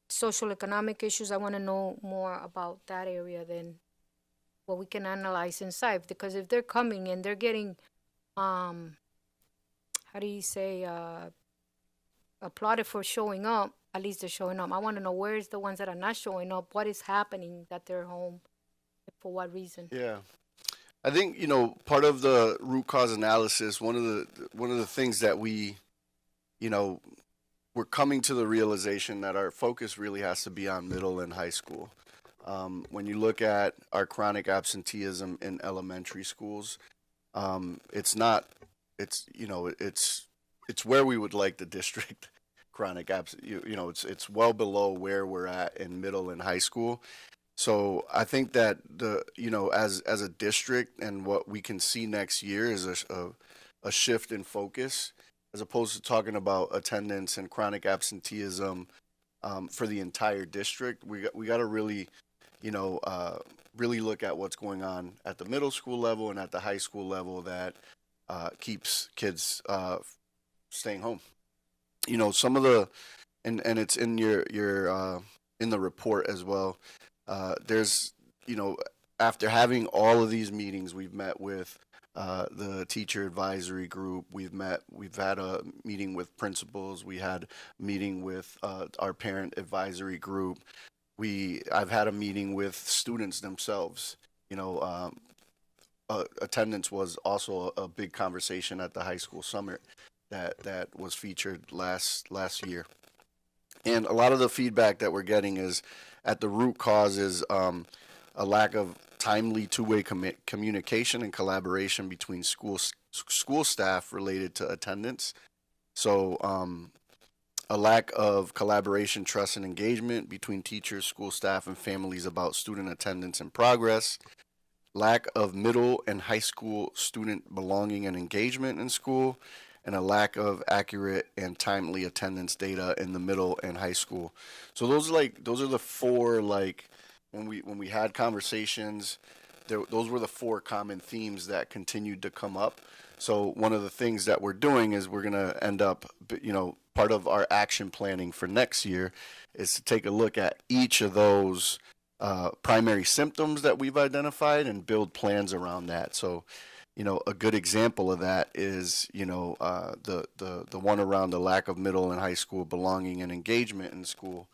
social economic issues? I want to know more about that area than what we can analyze inside. Because if they're coming and they're getting, how do you say, applauded for showing up, at least they're showing up. I want to know where's the ones that are not showing up, what is happening that they're home, for what reason. Yeah. I think, part of the root cause analysis, one of the things that we're coming to the realization that our focus really has to be on middle and high school. When you look at our chronic absenteeism in elementary schools, it's where we would like the district chronic it's well below where we're at in middle and high school. So I think that as a district, and what we can see next year is a shift in focus, as opposed to talking about attendance and chronic absenteeism for the entire district. We got to really really look at what's going on at the middle school level and at the high school level that keeps kids staying home. Some of the and it's in your in the report as well. There's after having all of these meetings, we've met with the teacher advisory group. We've had a meeting with principals. We had a meeting with our parent advisory group. I've had a meeting with students themselves. Attendance was also a big conversation at the high school summit that was featured last year. And a lot of the feedback that we're getting is at the root cause is a lack of timely two-way communication and collaboration between school staff related to attendance. So a lack of collaboration, trust, and engagement between teachers, school staff, and families about student attendance and progress. Lack of middle and high school student belonging and engagement in school, and a lack of accurate and timely attendance data in the middle and high school. So those are the four, when we had conversations, those were the four common themes that continued to come up. So one of the things that we're doing is we're going to end up, part of our action planning for next year is to take a look at each of those primary symptoms that we've identified and build plans around that. So a good example of that is, the one around the lack of middle and high school belonging and engagement in school.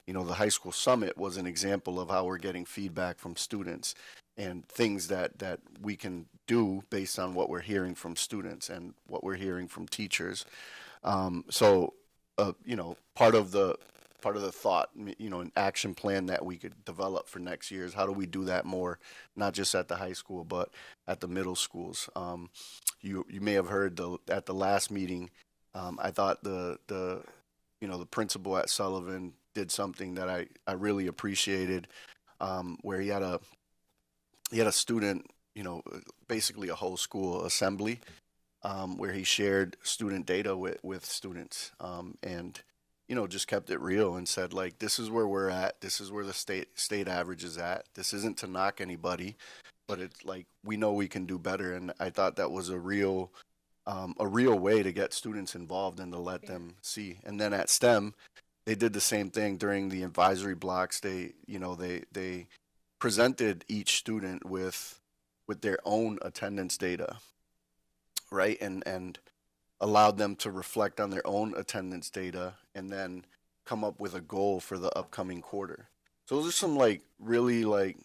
The high school summit was an example of how we're getting feedback from students and things that we can do based on what we're hearing from students and what we're hearing from teachers. Part of the thought, an action plan that we could develop for next year is how do we do that more, not just at the high school, but at the middle schools. You may have heard at the last meeting, I thought the principal at Sullivan did something that I really appreciated, where he had a student, basically a whole school assembly, where he shared student data with students, and just kept it real and said, this is where we're at. This is where the state average is at. This isn't to knock anybody, but it's we know we can do better. And I thought that was a real way to get students involved and to let them see. And then at STEM, they did the same thing during the advisory blocks. They presented each student with their own attendance data, right? And allowed them to reflect on their own attendance data and then come up with a goal for the upcoming quarter. So those are some really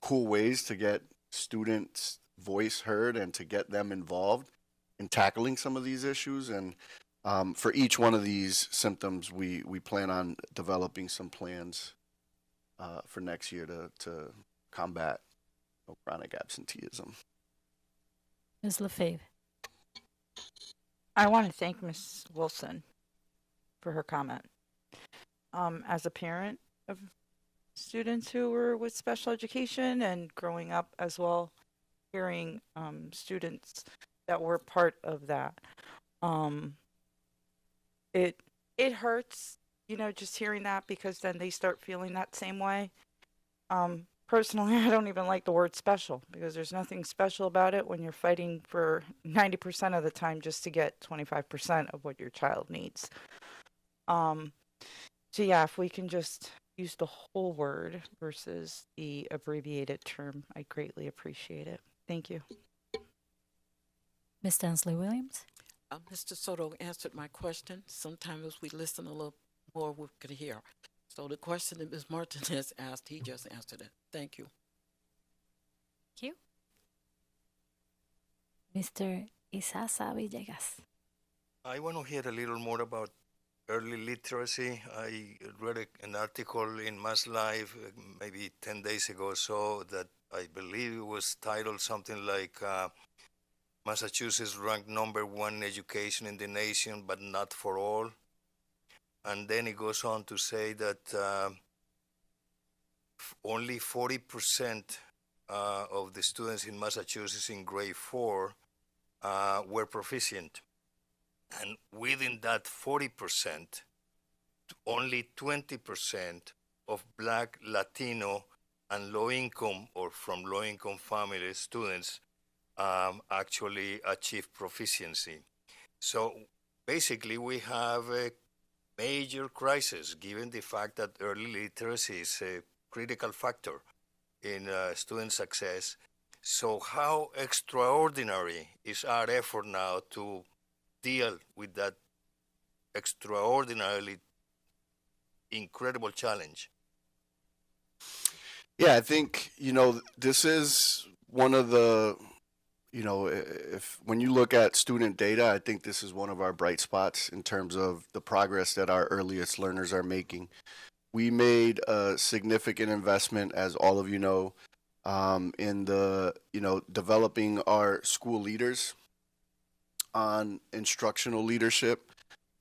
cool ways to get students' voice heard and to get them involved in tackling some of these issues. And for each one of these symptoms, we plan on developing some plans for next year to combat chronic absenteeism. Ms. Lefebvre. I want to thank Ms. Wilson for her comment. As a parent of students who were with special education and growing up as well, hearing students that were part of that, it hurts, just hearing that, because then they start feeling that same way. personally, I don't even like the word special because there's nothing special about it when you're fighting for 90% of the time just to get 25% of what your child needs. So yeah, if we can just use the whole word versus the abbreviated term, I greatly appreciate it. Thank you. Ms. Densley Williams? Mr. Soto answered my question. Sometimes if we listen a little more, we could hear. So the question that Ms. Martinez asked, he just answered it. Thank you. Thank you. Mr. Isaza Villegas. I want to hear a little more about early literacy. I read an article in Mass Live maybe 10 days ago or so that I believe it was titled something like Massachusetts ranked #1 in education in the nation, but not for all. And then it goes on to say that only 40% of the students in Massachusetts in grade 4 were proficient. And within that 40%, only 20% of Black, Latino, and low-income or from low-income family students actually achieve proficiency. So basically, we have a major crisis given the fact that early literacy is a critical factor in student success. So how extraordinary is our effort now to deal with that extraordinarily incredible challenge? Yeah, I think, this is one of the, if when you look at student data, I think this is one of our bright spots in terms of the progress that our earliest learners are making. We made a significant investment, as all of you know, in the, developing our school leaders on instructional leadership,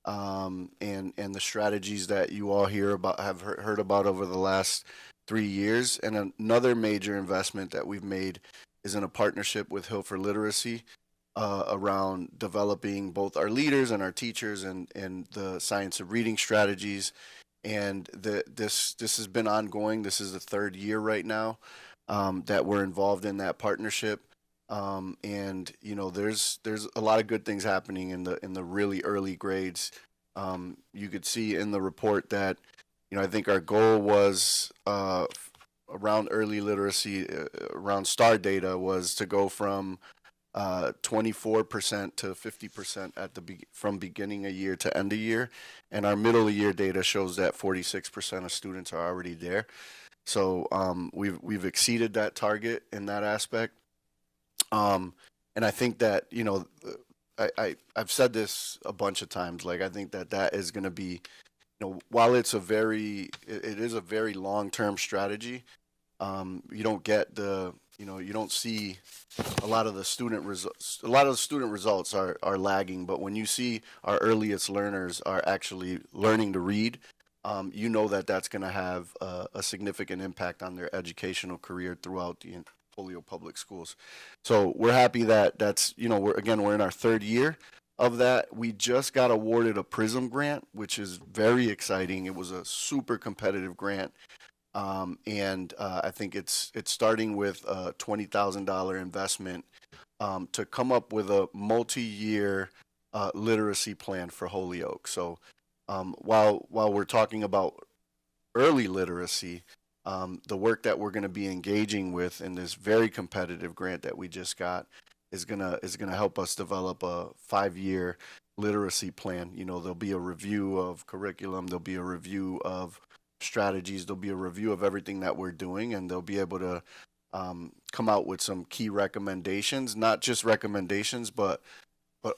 and the strategies that you all have heard about over the last 3 years. And another major investment that we've made is in a partnership with Hill for Literacy around developing both our leaders and our teachers and the science of reading strategies. And this has been ongoing. This is the 3rd year right now that we're involved in that partnership. And there's a lot of good things happening in the really early grades. You could see in the report that I think our goal was around early literacy, around STAR data, was to go from 24% to 50% from beginning a year to end a year, and our middle of year data shows that 46% of students are already there. So we've exceeded that target in that aspect. And I think that I've said this a bunch of times. Like, I think that is going to be, while it is a very long-term strategy. You don't get you don't see a lot of the student results. A lot of the student results are lagging, but when you see our earliest learners are actually learning to read, that's going to have a significant impact on their educational career throughout the Holyoke Public Schools. So we're happy that we're in our 3rd year of that. We just got awarded a PRISM grant, which is very exciting. It was a super competitive grant. And I think it's starting with a $20,000 investment to come up with a multi-year literacy plan for Holyoke. So while we're talking about early literacy, the work that we're going to be engaging with in this very competitive grant that we just got is gonna help us develop a 5-year literacy plan. There'll be a review of curriculum, there'll be a review of strategies, there'll be a review of everything that we're doing, and they'll be able to come out with some key recommendations, not just recommendations, but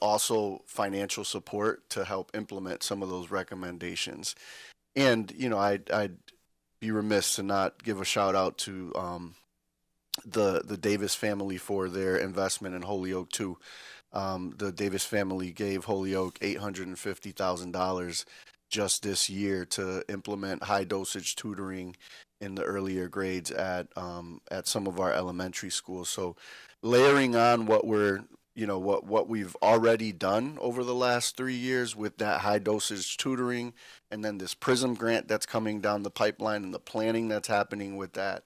also financial support to help implement some of those recommendations. And I'd be remiss to not give a shout out to the Davis family for their investment in Holyoke too. The Davis family gave Holyoke $850,000 just this year to implement high dosage tutoring in the earlier grades at some of our elementary schools. So layering on what we've already done over the last 3 years with that high dosage tutoring, and then this PRISM grant that's coming down the pipeline and the planning that's happening with that,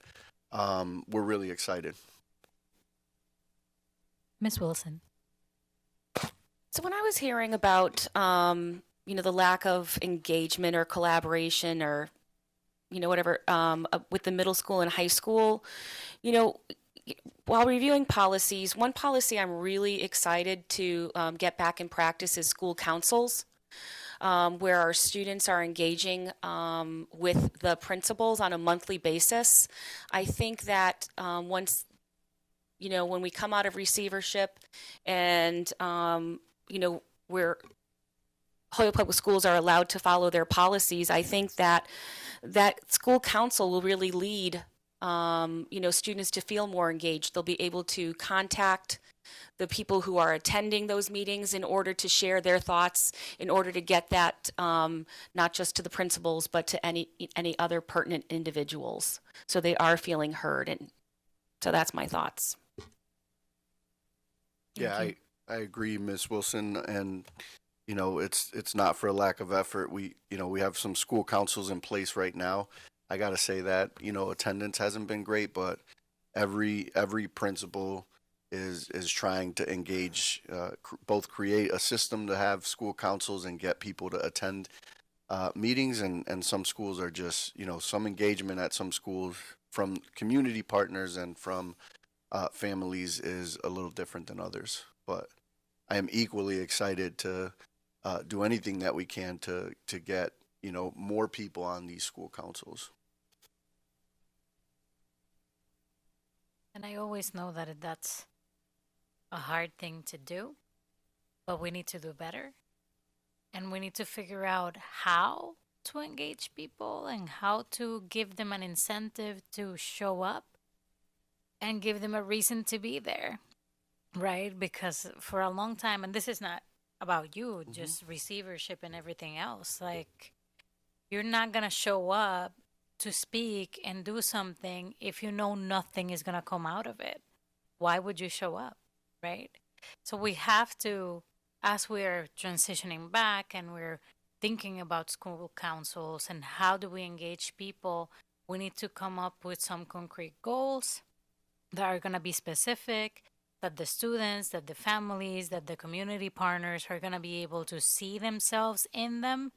we're really excited. Ms. Wilson. So when I was hearing about, the lack of engagement or collaboration or, whatever, with the middle school and high school, while reviewing policies, one policy I'm really excited to get back in practice is school councils, where our students are engaging with the principals on a monthly basis. I think that once, when we come out of receivership and, where Holyoke Public Schools are allowed to follow their policies, I think that school council will really lead students to feel more engaged. They'll be able to contact the people who are attending those meetings in order to share their thoughts, in order to get that not just to the principals, but to any other pertinent individuals. So they are feeling heard. And so that's my thoughts. Yeah, I agree, Ms. Wilson, and it's not for a lack of effort. We have some school councils in place right now. I got to say that attendance hasn't been great, but every principal is trying to engage, both create a system to have school councils and get people to attend meetings, and some schools are just some engagement at some schools from community partners and from families is a little different than others. But I am equally excited to do anything that we can to get more people on these school councils. And I always know that that's a hard thing to do, but we need to do better. And we need to figure out how to engage people and how to give them an incentive to show up and give them a reason to be there, right? Because for a long time, and this is not about you, just receivership and everything else, like you're not going to show up to speak and do something if you know nothing is going to come out of it. Why would you show up, right? So we have to, as we're transitioning back and we're thinking about school councils and how do we engage people, we need to come up with some concrete goals that are going to be specific, that the students, that the families, that the community partners are going to be able to see themselves in them,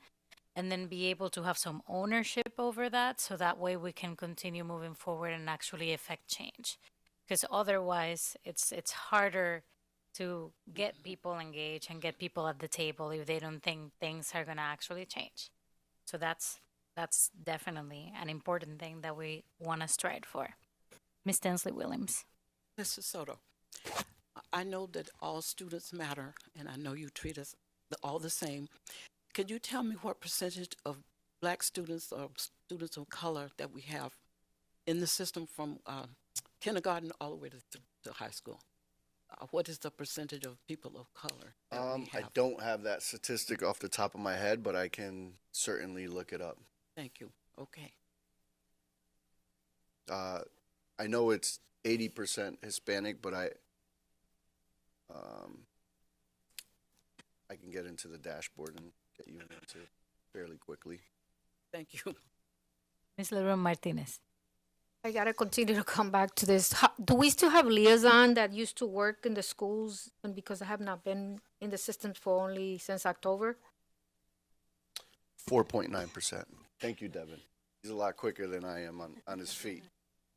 and then be able to have some ownership over that, so that way we can continue moving forward and actually affect change. Because otherwise it's harder to get people engaged and get people at the table if they don't think things are going to actually change. So that's definitely an important thing that we want to strive for. Ms. Tensley Williams. Mr. Soto, I know that all students matter, and I know you treat us all the same. Could you tell me what percentage of Black students or students of color that we have in the system from kindergarten all the way to high school? What is the percentage of people of color? I don't have that statistic off the top of my head, but I can certainly look it up. Thank you. Okay. I know it's 80% Hispanic, but I can get into the dashboard and get you into it fairly quickly. Thank you. Ms. Leron Martinez. I gotta continue to come back to this. Do we still have liaison that used to work in the schools? And because I have not been in the system for only since October. 4.9%. Thank you, Devin. He's a lot quicker than I am on his feet.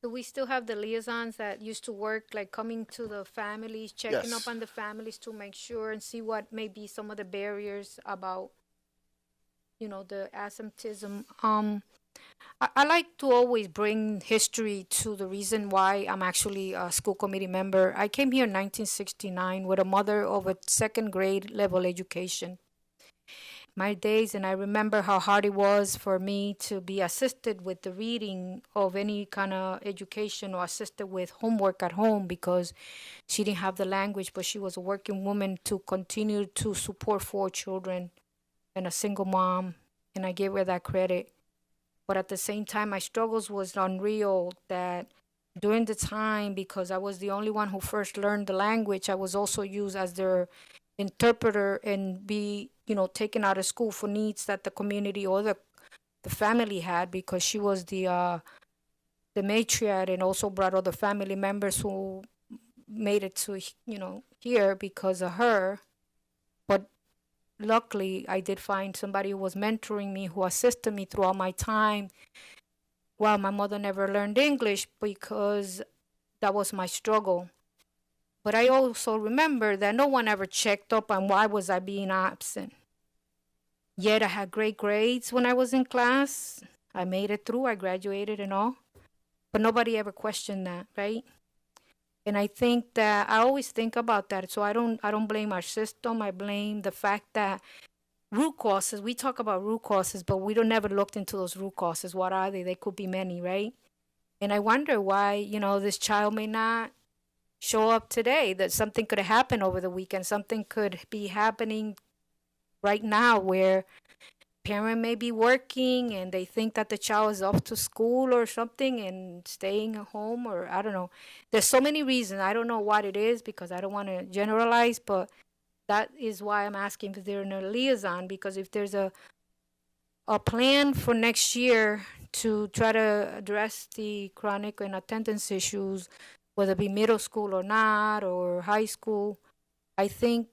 Do we still have the liaisons that used to work, like coming to the families, checking Yes. up on the families to make sure and see what may be some of the barriers about, the absenteeism? I like to always bring history to the reason why I'm actually a school committee member. I came here in 1969 with a mother of a second grade level education. My days, and I remember how hard it was for me to be assisted with the reading of any kind of education or assisted with homework at home because she didn't have the language, but she was a working woman to continue to support 4 children and a single mom, and I gave her that credit. But at the same time, my struggles was unreal that during the time, because I was the only one who first learned the language, I was also used as their interpreter and be, taken out of school for needs that the community or the family had, because she was the the matriarch and also brought other family members who made it to, here because of her. But luckily, I did find somebody who was mentoring me, who assisted me throughout my time. Well, my mother never learned English because that was my struggle. But I also remember that no one ever checked up on why was I being absent. Yet I had great grades when I was in class. I made it through, I graduated and all. But nobody ever questioned that, right? And I think that I always think about that. So I don't blame our system. I blame the fact that root causes, we talk about root causes, but we don't never looked into those root causes. What are they? They could be many, right? And I wonder why, this child may not show up today, that something could have happened over the weekend. Something could be happening right now where parent may be working and they think that the child is off to school or something and staying at home, or I don't know. There's so many reasons. I don't know what it is because I don't want to generalize, but that is why I'm asking if they're in a liaison, because if there's a plan for next year to try to address the chronic and attendance issues, whether it be middle school or not, or high school, I think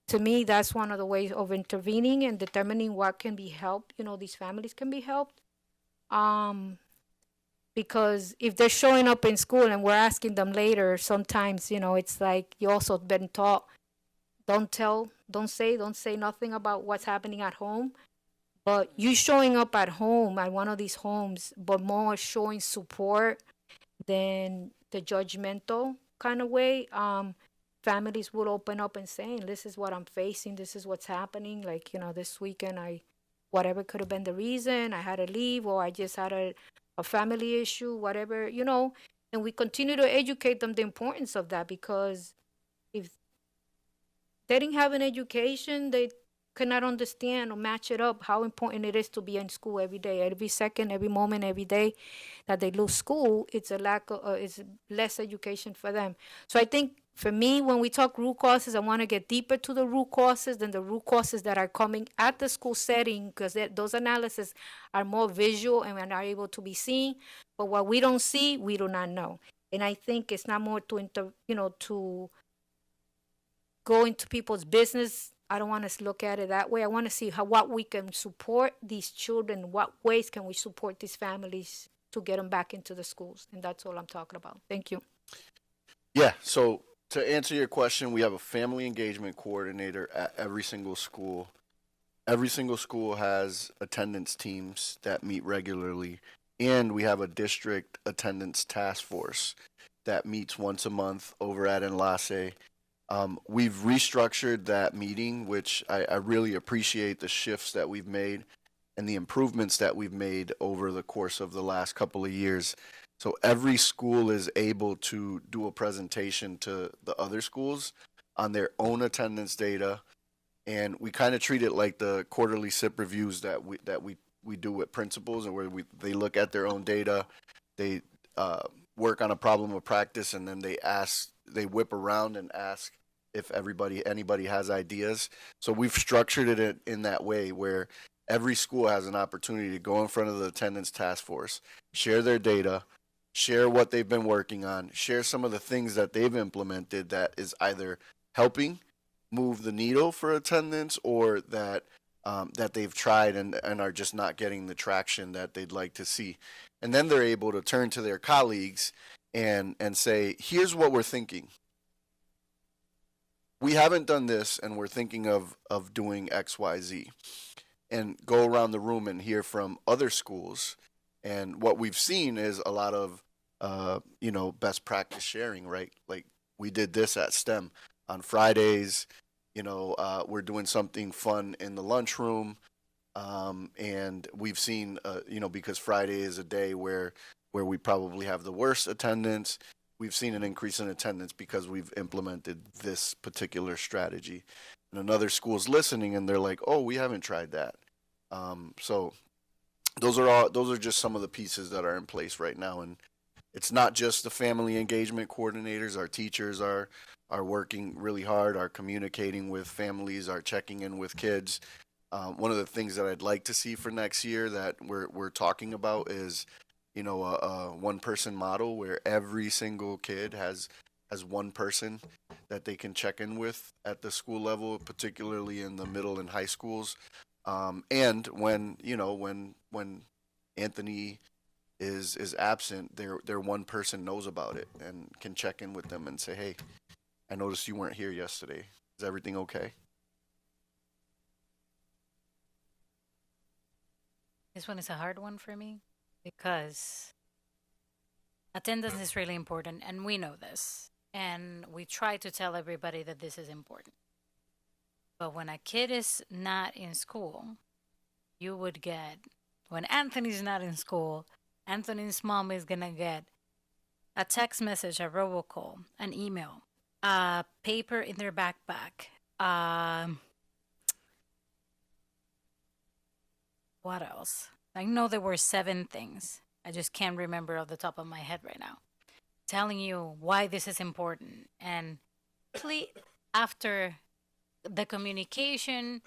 to me that's one of the ways of intervening and determining what can be helped. These families can be helped. Because if they're showing up in school and we're asking them later, sometimes, it's like you also been taught, don't say nothing about what's happening at home. But you showing up at home, at one of these homes, but more showing support than the judgmental kind of way, families will open up and saying, this is what I'm facing, this is what's happening. Like, this weekend, whatever could have been the reason, I had to leave, or I just had a family issue, whatever, and we continue to educate them the importance of that, because if they didn't have an education, they cannot understand or match it up how important it is to be in school every day, every second, every moment, every day that they lose school. It's a lack of, it's less education for them. So I think for me, when we talk root causes, I want to get deeper to the root causes than the root causes that are coming at the school setting, because those analyses are more visual and are able to be seen. But what we don't see, we do not know. And I think it's not more to go into people's business. I don't want to look at it that way. I want to see what we can support these children. What ways can we support these families to get them back into the schools? And that's all I'm talking about. Thank you. Yeah, so to answer your question, we have a family engagement coordinator at every single school. Every single school has attendance teams that meet regularly, and we have a district attendance task force that meets once a month over at Enlace. We've restructured that meeting, which I really appreciate the shifts that we've made and the improvements that we've made over the course of the last couple of years. So every school is able to do a presentation to the other schools on their own attendance data. And we kind of treat it like the quarterly SIP reviews that we do with principals, and where they look at their own data, they work on a problem of practice, and then they whip around and ask if anybody has ideas. So we've structured it in that way where every school has an opportunity to go in front of the attendance task force, share their data, share what they've been working on, share some of the things that they've implemented that is either helping move the needle for attendance, or that they've tried and are just not getting the traction that they'd like to see. And then they're able to turn to their colleagues and say, here's what we're thinking. We haven't done this, and we're thinking of doing X, Y, Z. And go around the room and hear from other schools. And what we've seen is a lot of, best practice sharing, right? Like, we did this at STEM on Fridays. We're doing something fun in the lunchroom. And we've seen, because Friday is a day where we probably have the worst attendance, we've seen an increase in attendance because we've implemented this particular strategy. And another school's listening, and they're like, oh, we haven't tried that. So those are just some of the pieces that are in place right now. And it's not just the family engagement coordinators. Our teachers are working really hard, are communicating with families, are checking in with kids. One of the things that I'd like to see for next year that we're talking about is a one person model where every single kid has one person that they can check in with at the school level, particularly in the middle and high schools. And when Anthony is absent, their one person knows about it and can check in with them and say, "Hey, I noticed you weren't here yesterday. Is everything okay?" This one is a hard one for me because attendance is really important, and we know this. And we try to tell everybody that this is important. But when a kid is not in school, you would get, when Anthony's not in school, Anthony's mom is going to get a text message, a robocall, an email, a paper in their backpack. What else? I know there were 7 things. I just can't remember off the top of my head right now. Telling you why this is important. And please, after the communication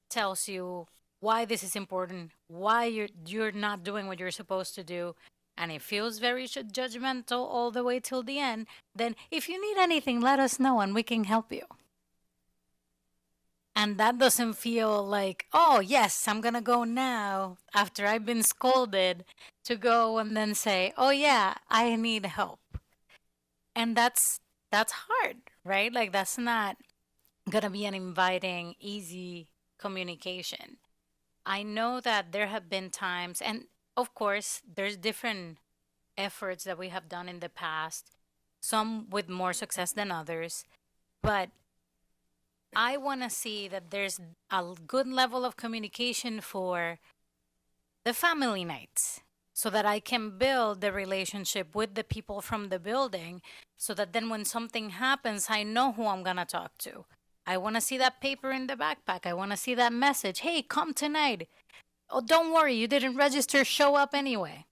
tells you why this is important, why you're not doing what you're supposed to do, and it feels very judgmental all the way till the end, then if you need anything, let us know and we can help you. And that doesn't feel like, oh, yes, I'm going to go now after I've been scolded to go and then say, oh, yeah, I need help. And that's hard, right? Like, that's not going to be an inviting, easy communication. I know that there have been times, and of course, there's different efforts that we have done in the past, some with more success than others, but I want to see that there's a good level of communication for the family nights so that I can build the relationship with the people from the building so that then when something happens, I know who I'm going to talk to. I want to see that paper in the backpack. I want to see that message. Hey, come tonight. Oh, don't worry, you didn't register, show up anyway.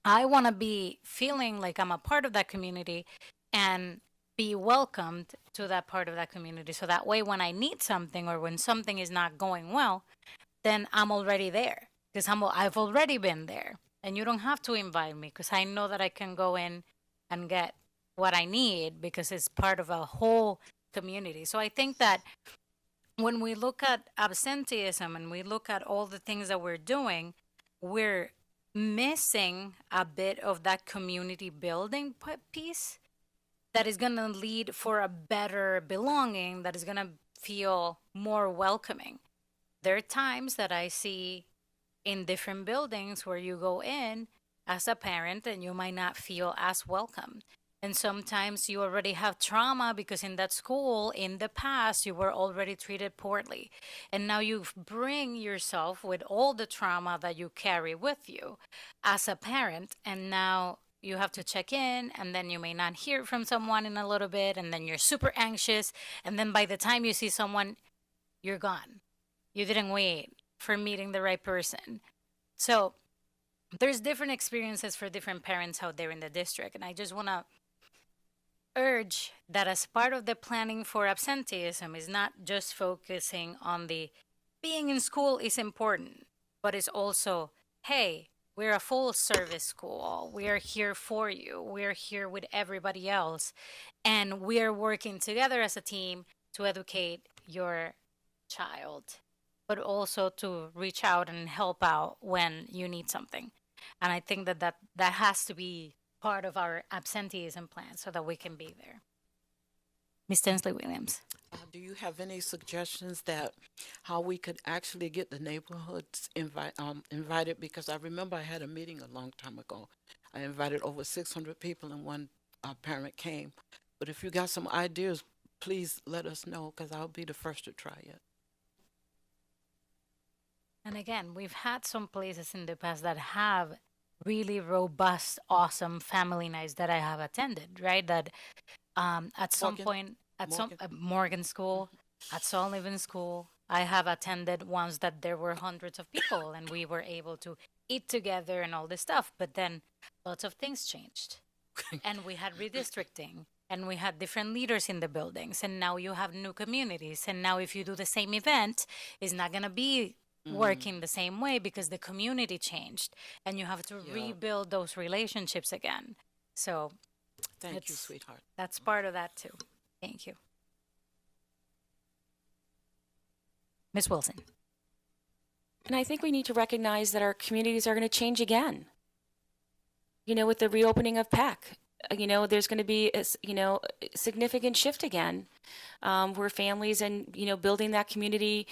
I want to be feeling like I'm a part of that community and be welcomed to that part of that community. So that way, when I need something or when something is not going well, then I'm already there because I've already been there. And you don't have to invite me because I know that I can go in and get what I need because it's part of a whole community. So I think that when we look at absenteeism and we look at all the things that we're doing, we're missing a bit of that community building piece that is going to lead for a better belonging, that is going to feel more welcoming. There are times that I see in different buildings where you go in as a parent and you might not feel as welcome. And sometimes you already have trauma because in that school, in the past, you were already treated poorly. And now you bring yourself with all the trauma that you carry with you as a parent. And now you have to check in, and then you may not hear from someone in a little bit, and then you're super anxious. And then by the time you see someone, you're gone. You didn't wait for meeting the right person. So there's different experiences for different parents out there in the district. And I just want to urge that as part of the planning for absenteeism is not just focusing on the being in school is important, but it's also, hey, we're a full service school. We are here for you. We're here with everybody else. And we are working together as a team to educate your child, but also to reach out and help out when you need something. And I think that has to be part of our absenteeism plan so that we can be there. Ms. Tinsley Williams. Do you have any suggestions that how we could actually get the neighborhoods invited? Because I remember I had a meeting a long time ago. I invited over 600 people and one parent came. But if you got some ideas, please let us know because I'll be the first to try it. And again, we've had some places in the past that have really robust, awesome family nights that I have attended, right? That at some point, at Morgan School, at Sullivan School, I have attended ones that there were hundreds of people and we were able to eat together and all this stuff. But then lots of things changed. And we had redistricting and we had different leaders in the buildings. And now you have new communities. And now if you do the same event, it's not going to be working the same way because the community changed and you have to rebuild those relationships again. So Thank you, it's- sweetheart. that's part of that too. Thank you. Ms. Wilson. And I think we need to recognize that our communities are going to change again. You know, with the reopening of PEC, there's going to be a significant shift again, where families and, building that community,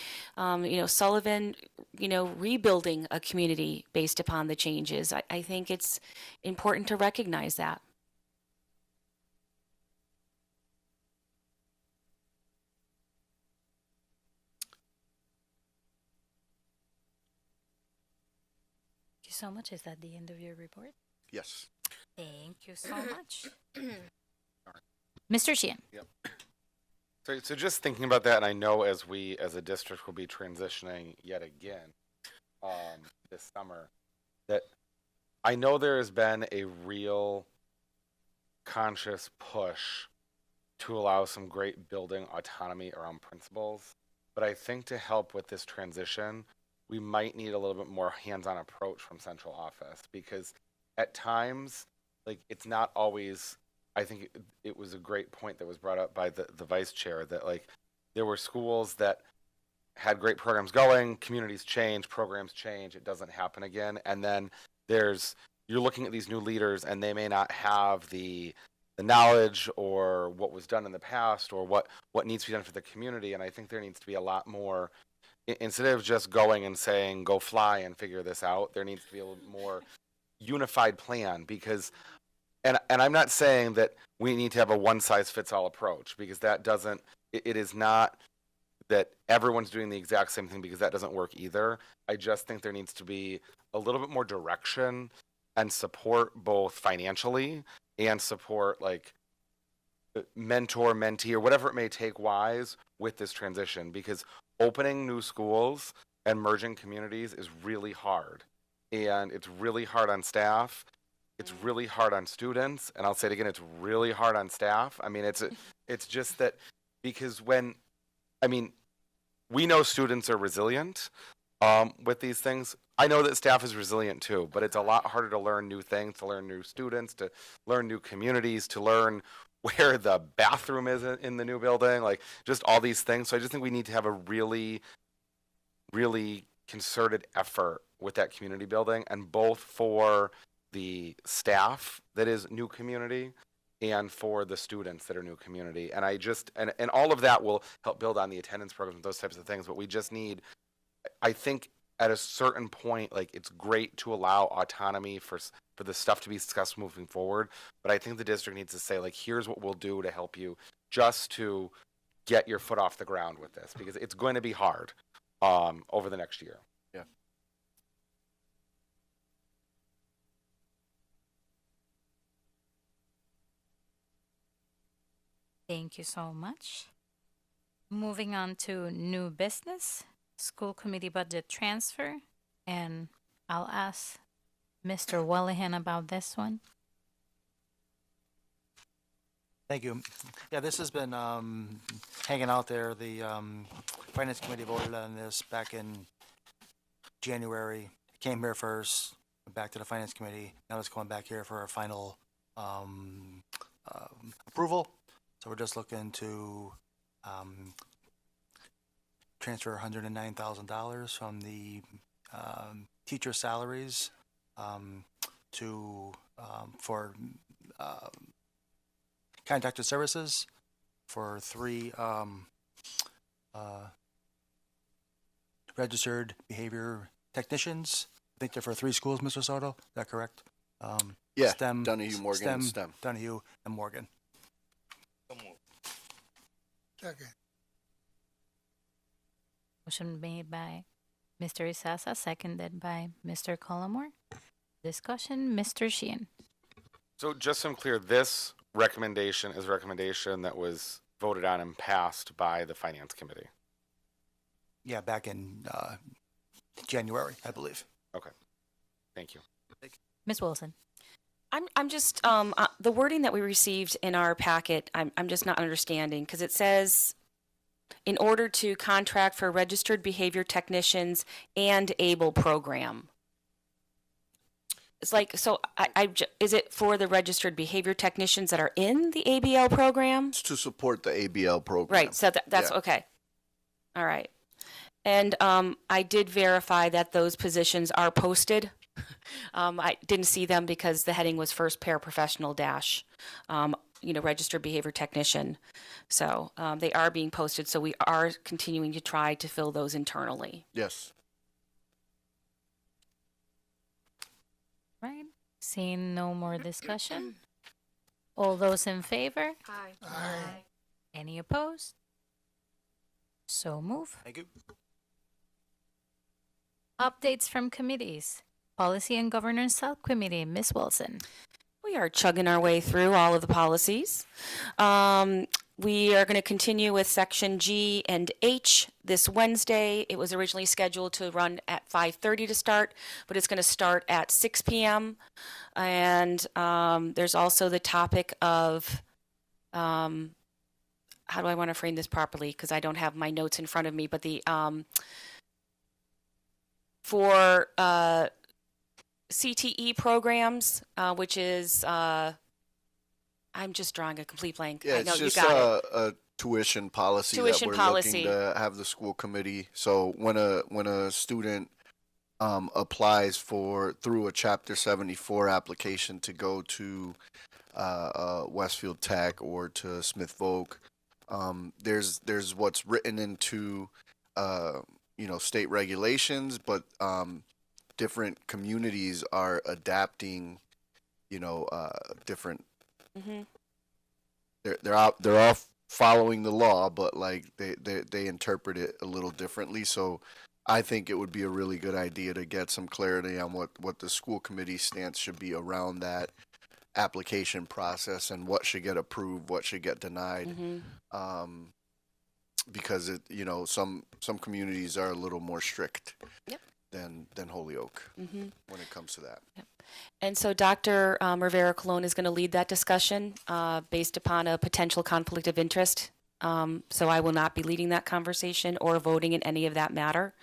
Sullivan, rebuilding a community based upon the changes. I think it's important to recognize that. Thank you so much. Is that the end of your report? Yes. Thank you so much. Mr. Sheehan. Yep. So just thinking about that, and I know as we as a district will be transitioning yet again this summer, that I know there has been a real conscious push to allow some great building autonomy around principals. But I think to help with this transition, we might need a little bit more hands-on approach from central office, because at times, like, it's not always, I think it was a great point that was brought up by the vice chair, that like there were schools that had great programs going, communities change, programs change, it doesn't happen again. And then you're looking at these new leaders and they may not have the knowledge or what was done in the past or what needs to be done for the community. And I think there needs to be a lot more, instead of just going and saying, go fly and figure this out, there needs to be a little more unified plan, because and I'm not saying that we need to have a one-size-fits-all approach, because that doesn't, it is not that everyone's doing the exact same thing, because that doesn't work either. I just think there needs to be a little bit more direction and support, both financially and support like mentor, mentee, or whatever it may take wise with this transition, because opening new schools and merging communities is really hard. And it's really hard on staff. It's really hard on students. And I'll say it again, it's really hard on staff. I mean, it's just that, because we know students are resilient with these things. I know that staff is resilient too, but it's a lot harder to learn new things, to learn new students, to learn new communities, to learn where the bathroom is in the new building, like just all these things. So I just think we need to have a really, really concerted effort with that community building, and both for the staff that is new community and for the students that are new community. And I just, and all of that will help build on the attendance programs and those types of things. But we just need, I think at a certain point, like, it's great to allow autonomy for the stuff to be discussed moving forward. But I think the district needs to say, like, here's what we'll do to help you just to get your foot off the ground with this, because it's going to be hard over the next year. Yeah. Thank you so much. Moving on to new business, school committee budget transfer, and I'll ask Mr. Wellihan about this one. Thank you. Yeah, this has been hanging out there. The Finance Committee voted on this back in January. It came here first, went back to the Finance Committee. Now it's going back here for a final approval. So we're just looking to transfer $109,000 from the teacher salaries to for contracted services for 3 registered behavior technicians. I think they're for 3 schools, Mr. Soto. Is that correct? Yeah, STEM, Donahue, Morgan, and STEM. Donahue, and Morgan. Second. Motion made by Mr. Isasa, seconded by Mr. Collamore. Discussion, Mr. Sheehan. So just so I'm clear, this recommendation is a recommendation that was voted on and passed by the Finance Committee. Yeah, back in January, I believe. Okay. Thank you. Ms. Wilson. I'm just the wording that we received in our packet. I'm just not understanding, because it says in order to contract for registered behavior technicians and ABLE program. It's like, so is it for the registered behavior technicians that are in the ABL program? It's to support the ABL program. Right, so that's Yeah. okay. All right. And I did verify that those positions are posted. I didn't see them because the heading was first paraprofessional dash, registered behavior technician. So they are being posted, so we are continuing to try to fill those internally. Yes. Right. Seeing no more discussion. All those in favor? Aye. Aye. Any opposed? So move. Thank you. Updates from committees. Policy and Governance Subcommittee, Ms. Wilson. We are chugging our way through all of the policies. We are going to continue with section G and H this Wednesday. It was originally scheduled to run at 5:30 to start, but it's going to start at 6 p.m. And there's also the topic of, how do I want to frame this properly? Because I don't have my notes in front of me, but the, for CTE programs, which is, I'm just drawing a complete blank. Yeah, I know it's just you got it. a tuition policy Tuition that we're policy. looking to have the school committee. So when a student applies through a Chapter 74 application to go to Westfield Tech or to Smith Voc, there's what's written into state regulations, but different communities are adapting different. Mm-hmm. They're all following the law, but like they interpret it a little differently. So I think it would be a really good idea to get some clarity on what the school committee stance should be around that application process and what should get approved, what should get denied. Mm-hmm. Because some communities are a little more strict. Yep. than Holyoke Mm-hmm. when it comes to that. Yep. And so Dr. Rivera Colon is going to lead that discussion based upon a potential conflict of interest. So I will not be leading that conversation or voting in any of that matter.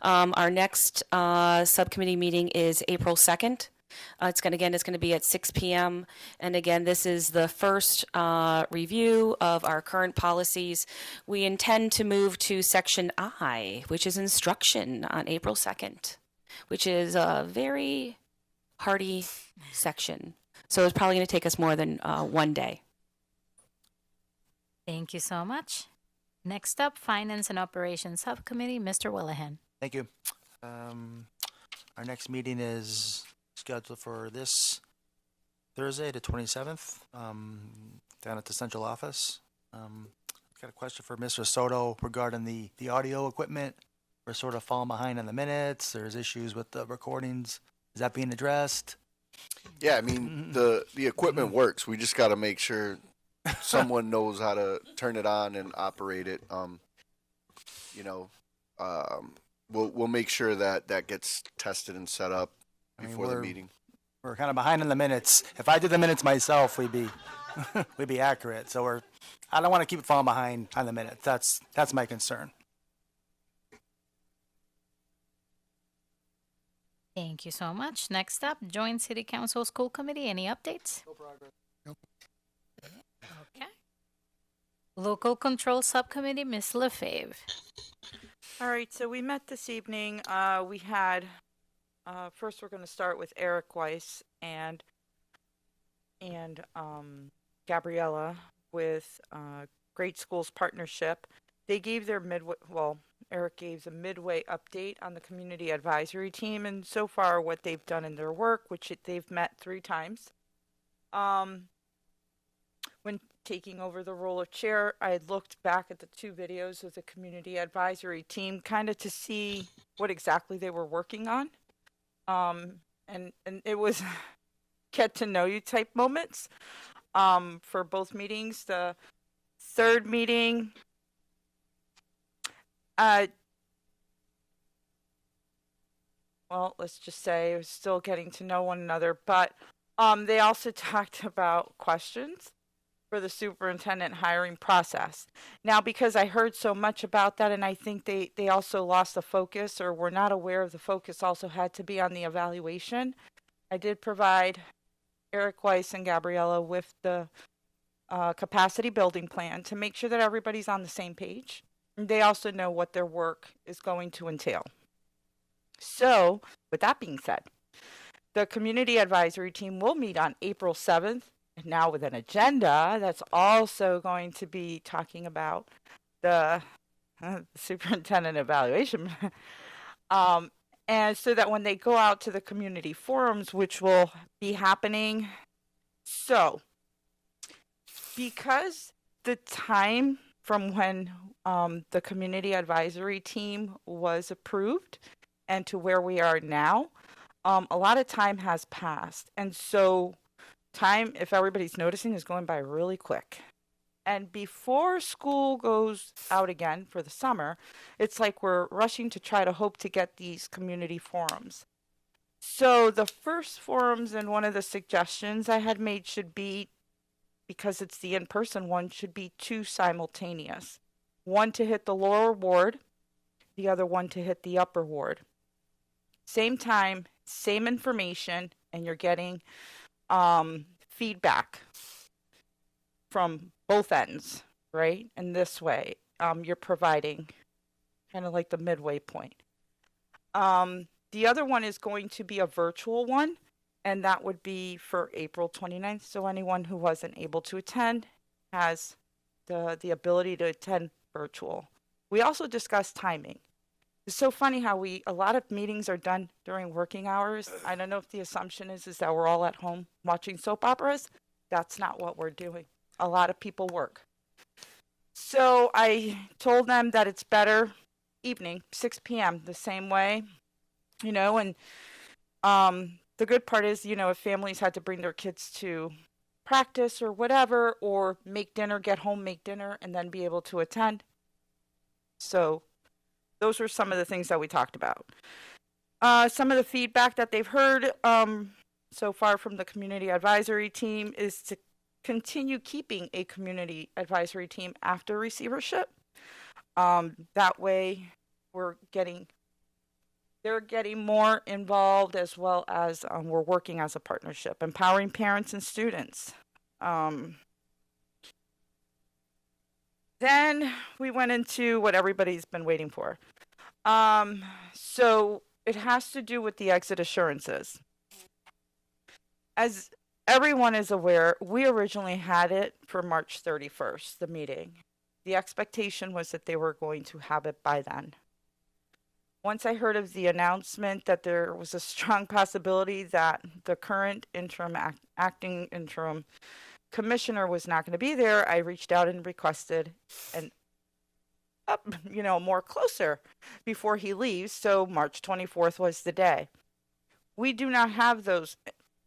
Our next subcommittee meeting is April 2nd. It's going to be at 6 p.m. And again, this is the first review of our current policies. We intend to move to section I, which is instruction, on April 2nd, which is a very hearty section. So it's probably going to take us more than one day. Thank you so much. Next up, Finance and Operations Subcommittee, Mr. Willihan. Thank you. Our next meeting is scheduled for this Thursday, the 27th, down at the central office. Got a question for Mr. Soto regarding the audio equipment. We're sort of falling behind on the minutes. There's issues with the recordings. Is that being addressed? Yeah, I mean the equipment works. We just got to make sure someone knows how to turn it on and operate it. We'll make sure that gets tested and set up before the meeting. We're kind of behind on the minutes. If I did the minutes myself, we'd be accurate. So I don't want to keep falling behind on the minutes. That's my concern. Thank you so much. Next up, Joint City Council School Committee. Any updates? No progress. Nope. Okay. Local Control Subcommittee, Ms. Lefebvre. All right, so we met this evening. We had, first we're going to start with Eric Weiss and Gabriella with Great Schools Partnership. They gave their Eric gave a midway update on the community advisory team and so far what they've done in their work, which they've met 3 times. When taking over the role of chair, I had looked back at the 2 videos of the community advisory team kind of to see what exactly they were working on. And it was get to know you type moments for both meetings. The 3rd meeting, well, let's just say we're still getting to know one another, but they also talked about questions for the superintendent hiring process. Now, because I heard so much about that, and I think they also lost the focus or were not aware of the focus also had to be on the evaluation, I did provide Eric Weiss and Gabriella with the capacity building plan to make sure that everybody's on the same page. And they also know what their work is going to entail. So, with that being said, the community advisory team will meet on April 7th, and now with an agenda that's also going to be talking about the superintendent evaluation. And so that when they go out to the community forums, which will be happening, so because the time from when the community advisory team was approved and to where we are now, a lot of time has passed. And so time, if everybody's noticing, is going by really quick. And before school goes out again for the summer, it's like we're rushing to try to hope to get these community forums. So the first forums and one of the suggestions I had made should be, because it's the in-person one, should be 2 simultaneous. One to hit the lower ward, the other one to hit the upper ward. Same time, same information, and you're getting feedback from both ends, right? And this way, you're providing kind of like the midway point. The other one is going to be a virtual one, and that would be for April 29th. So anyone who wasn't able to attend has the ability to attend virtual. We also discussed timing. It's so funny how a lot of meetings are done during working hours. I don't know if the assumption is that we're all at home watching soap operas. That's not what we're doing. A lot of people work. So I told them that it's better evening, 6 p.m., the same way, and the good part is, if families had to bring their kids to practice or whatever, or make dinner, get home, make dinner, and then be able to attend. So those were some of the things that we talked about. Some of the feedback that they've heard so far from the community advisory team is to continue keeping a community advisory team after receivership. That way they're getting more involved, as well as we're working as a partnership, empowering parents and students. Then we went into what everybody's been waiting for. So it has to do with the exit assurances. As everyone is aware, we originally had it for March 31st, the meeting. The expectation was that they were going to have it by then. Once I heard of the announcement that there was a strong possibility that the current acting interim commissioner was not going to be there, I reached out and requested an more closer before he leaves. So March 24th was the day. We do not have those.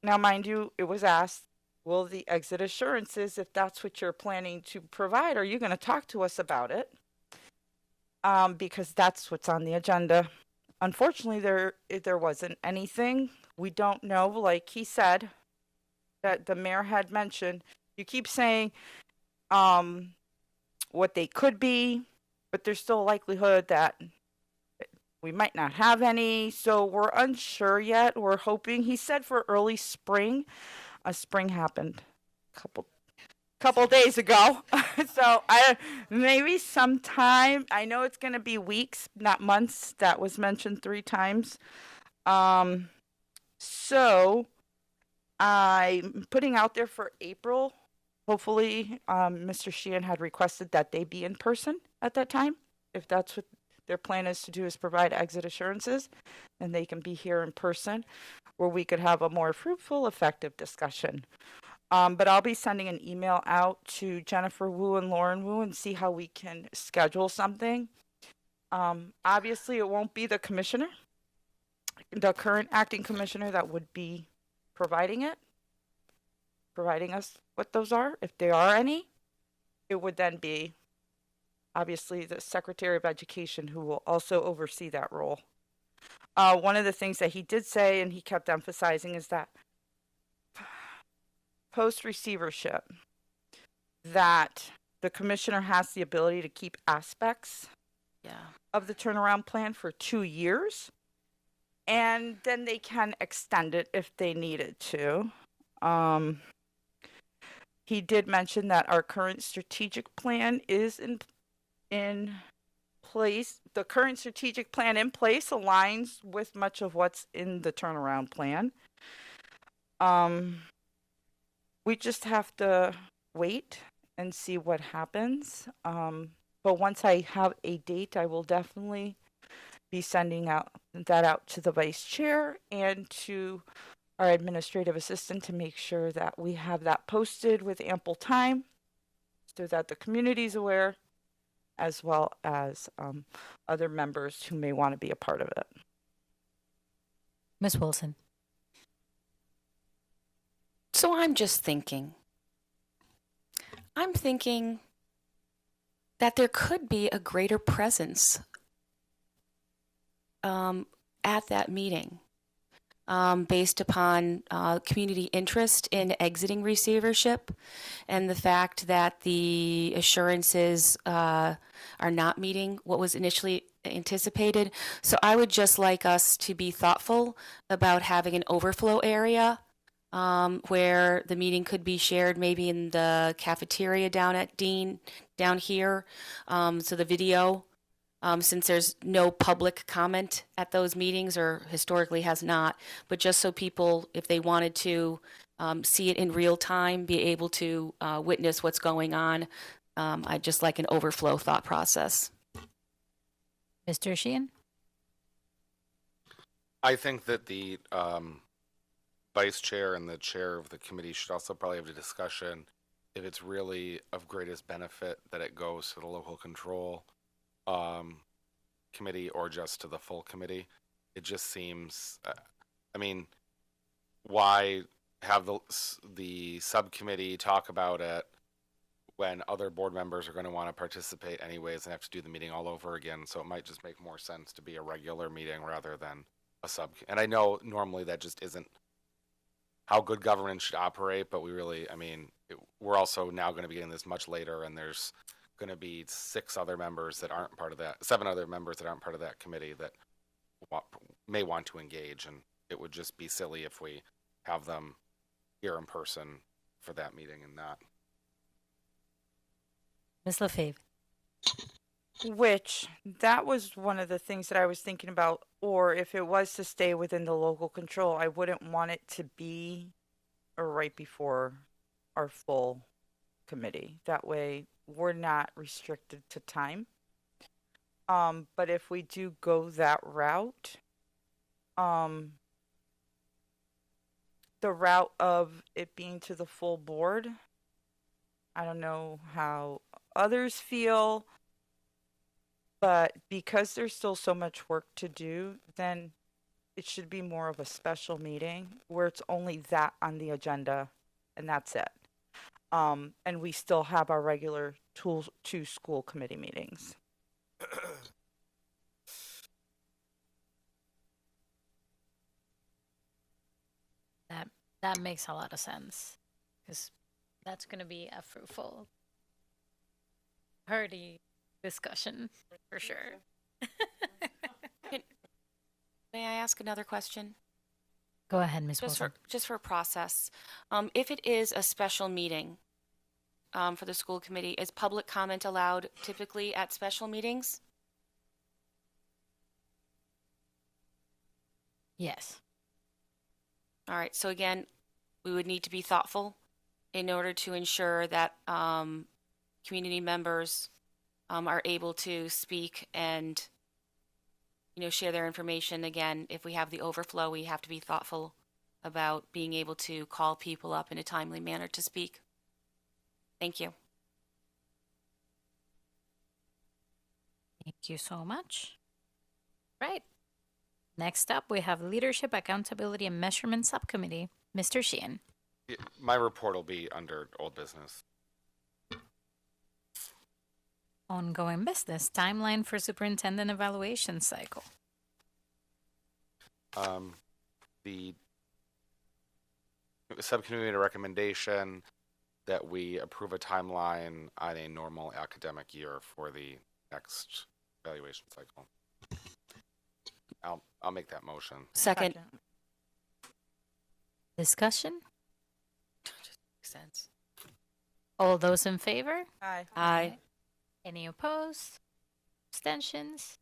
Now, mind you, it was asked, will the exit assurances, if that's what you're planning to provide, are you going to talk to us about it? Because that's what's on the agenda. Unfortunately, there wasn't anything. We don't know, like he said, that the mayor had mentioned. You keep saying what they could be, but there's still a likelihood that we might not have any. So we're unsure yet. We're hoping, he said, for early spring. Spring happened a couple days ago. So maybe sometime. I know it's going to be weeks, not months. That was mentioned 3 times. So I'm putting out there for April. Hopefully, Mr. Sheehan had requested that they be in person at that time. If that's what their plan is to do, is provide exit assurances, and they can be here in person, where we could have a more fruitful, effective discussion. But I'll be sending an email out to Jennifer Wu and Lauren Wu and see how we can schedule something. Obviously, it won't be the commissioner, the current acting commissioner, that would be providing us what those are, if there are any. It would then be, obviously, the Secretary of Education, who will also oversee that role. One of the things that he did say, and he kept emphasizing, is that post-receivership, that the commissioner has the ability to keep aspects Yeah. of the turnaround plan for 2 years, and then they can extend it if they needed to. He did mention that our current strategic plan is in place. The current strategic plan in place aligns with much of what's in the turnaround plan. We just have to wait and see what happens. But once I have a date, I will definitely be sending that out to the vice chair and to our administrative assistant to make sure that we have that posted with ample time so that the community's aware, as well as other members who may want to be a part of it. Ms. Wilson. So I'm just thinking. I'm thinking that there could be a greater presence at that meeting based upon community interest in exiting receivership and the fact that the assurances are not meeting what was initially anticipated. So I would just like us to be thoughtful about having an overflow area where the meeting could be shared maybe in the cafeteria down at Dean, down here. So the video, since there's no public comment at those meetings, or historically has not, but just so people, if they wanted to see it in real time, be able to witness what's going on, I'd just like an overflow thought process. Mr. Sheehan? I think that the vice chair and the chair of the committee should also probably have a discussion if it's really of greatest benefit that it goes to the local control committee or just to the full committee. It just seems, I mean, why have the subcommittee talk about it when other board members are going to want to participate anyways and have to do the meeting all over again? So it might just make more sense to be a regular meeting rather than a sub. And I know normally that just isn't how good government should operate, but we really, I mean, we're also now going to be getting this much later, and there's going to be 6 other members that aren't part of that, 7 other members that aren't part of that committee that may want to engage, and it would just be silly if we have them here in person for that meeting and not. Ms. LaFave? Which, that was one of the things that I was thinking about, or if it was to stay within the local control, I wouldn't want it to be right before our full committee. That way, we're not restricted to time. But if we do go that route, the route of it being to the full board, I don't know how others feel, but because there's still so much work to do, then it should be more of a special meeting where it's only that on the agenda and that's it. And we still have our regular 2 school committee meetings. That makes a lot of sense, because that's going to be a fruitful, hearty discussion for sure. May I ask another question? Go ahead, Ms. Wilson. Just for process. If it is a special meeting for the school committee, is public comment allowed typically at special meetings? Yes. All right, so again, we would need to be thoughtful in order to ensure that community members are able to speak and, share their information. Again, if we have the overflow, we have to be thoughtful about being able to call people up in a timely manner to speak. Thank you. Thank you so much. Right. Next up, we have Leadership, Accountability, and Measurement Subcommittee. Mr. Sheehan. My report will be under old business. Ongoing business, timeline for superintendent evaluation cycle. The subcommittee made a recommendation that we approve a timeline on a normal academic year for the next evaluation cycle. I'll make that motion. Second. Discussion? Sense. All those in favor? Aye. Aye. Any opposed? Abstentions?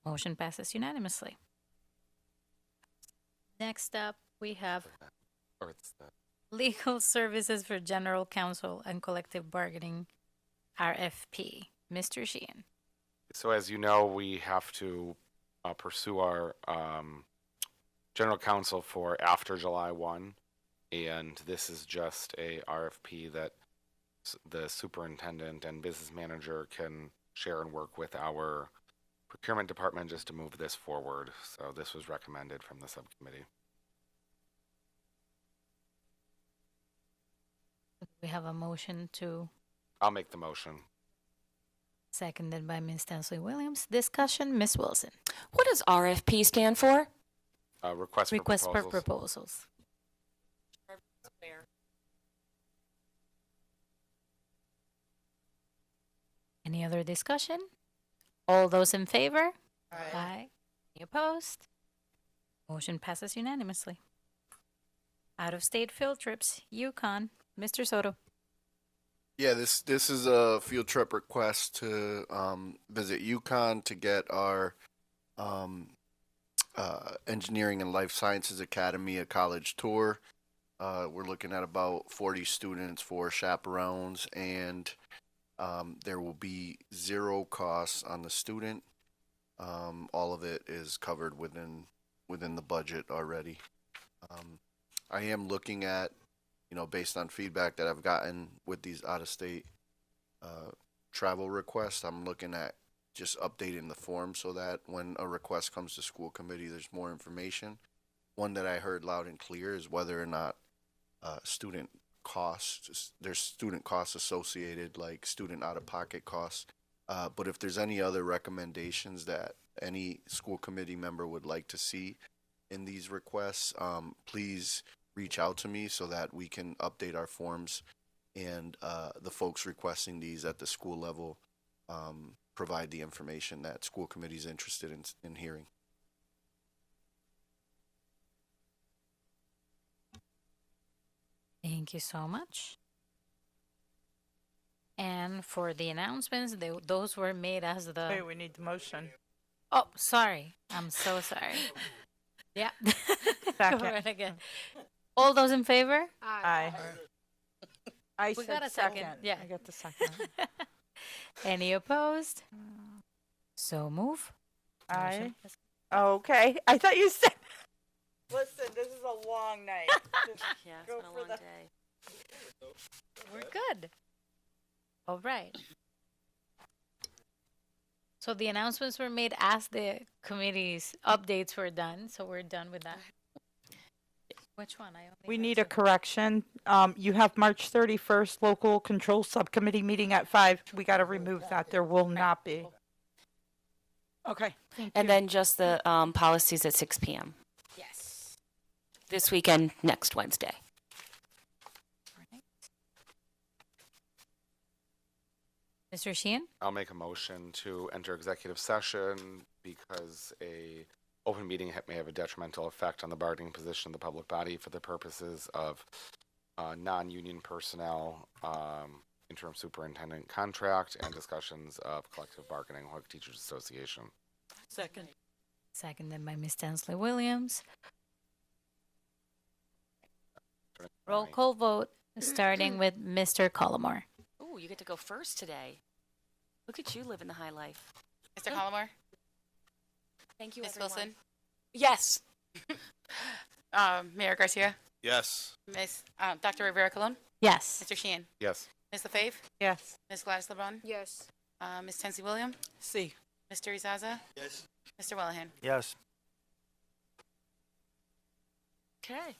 Motion passes unanimously. Next up, we have Or it's the Legal Services for General Counsel and Collective Bargaining, RFP. Mr. Sheehan. So as you know, we have to pursue our general counsel for after July 1, and this is just a RFP that the superintendent and business manager can share and work with our procurement department just to move this forward. So this was recommended from the subcommittee. We have a motion to, I'll make the motion. seconded by Ms. Tensley Williams. Discussion, Ms. Wilson. What does RFP stand for? Request for Request for proposals. proposals. Any other discussion? All those in favor? Aye. Any opposed? Motion passes unanimously. Out-of-state field trips, Yukon. Mr. Soto. Yeah, this is a field trip request to visit Yukon to get our Engineering and Life Sciences Academy a college tour. We're looking at about 40 students, 4 chaperones, and there will be 0 costs on the student. All of it is covered within the budget already. I am looking at, based on feedback that I've gotten with these out-of-state travel requests, I'm looking at just updating the form so that when a request comes to school committee, there's more information. One that I heard loud and clear is whether or not student costs, there's student costs associated, like student out-of-pocket costs. But if there's any other recommendations that any school committee member would like to see in these requests, please reach out to me so that we can update our forms and the folks requesting these at the school level provide the information that school committee is interested in hearing. Thank you so much. And for the announcements, those were made as the... Wait, we need the motion. Oh, sorry. I'm so sorry. Yeah. Second. Go right again. All those in favor? Aye. I We said got a second. Yeah. I got the second. Any opposed? So move. Aye. Okay. I thought you said. Listen, this is a long night. Yeah, it's Go been a for long the- day. We're good. All right. So the announcements were made as the committee's updates were done. So we're done with that. Which one? We need a correction. You have March 31st local control subcommittee meeting at 5. We got to remove that. There will not be. Okay. Thank And you. then just the policies at 6 p.m. Yes. this weekend, next Wednesday. Mr. Sheehan? I'll make a motion to enter executive session because a open meeting may have a detrimental effect on the bargaining position of the public body for the purposes of non-union personnel, interim superintendent contract, and discussions of collective bargaining, Holyoke Teachers Association. Second. Seconded by Ms. Tensley Williams. Roll call vote, starting with Mr. Collmore. Ooh, you get to go first today. Look at you living the high life. Mr. Collmore? Thank you, Ms. everyone. Wilson? Yes. Mayor Garcia? Yes. Ms. Dr. Rivera Colon? Yes. Mr. Sheehan? Yes. Ms. LaFave? Yes. Ms. Gladys LeBron? Yes. Ms. Tensley Williams? C. Mr. Izaza? Yes. Mr. Wellahan? Yes. Okay.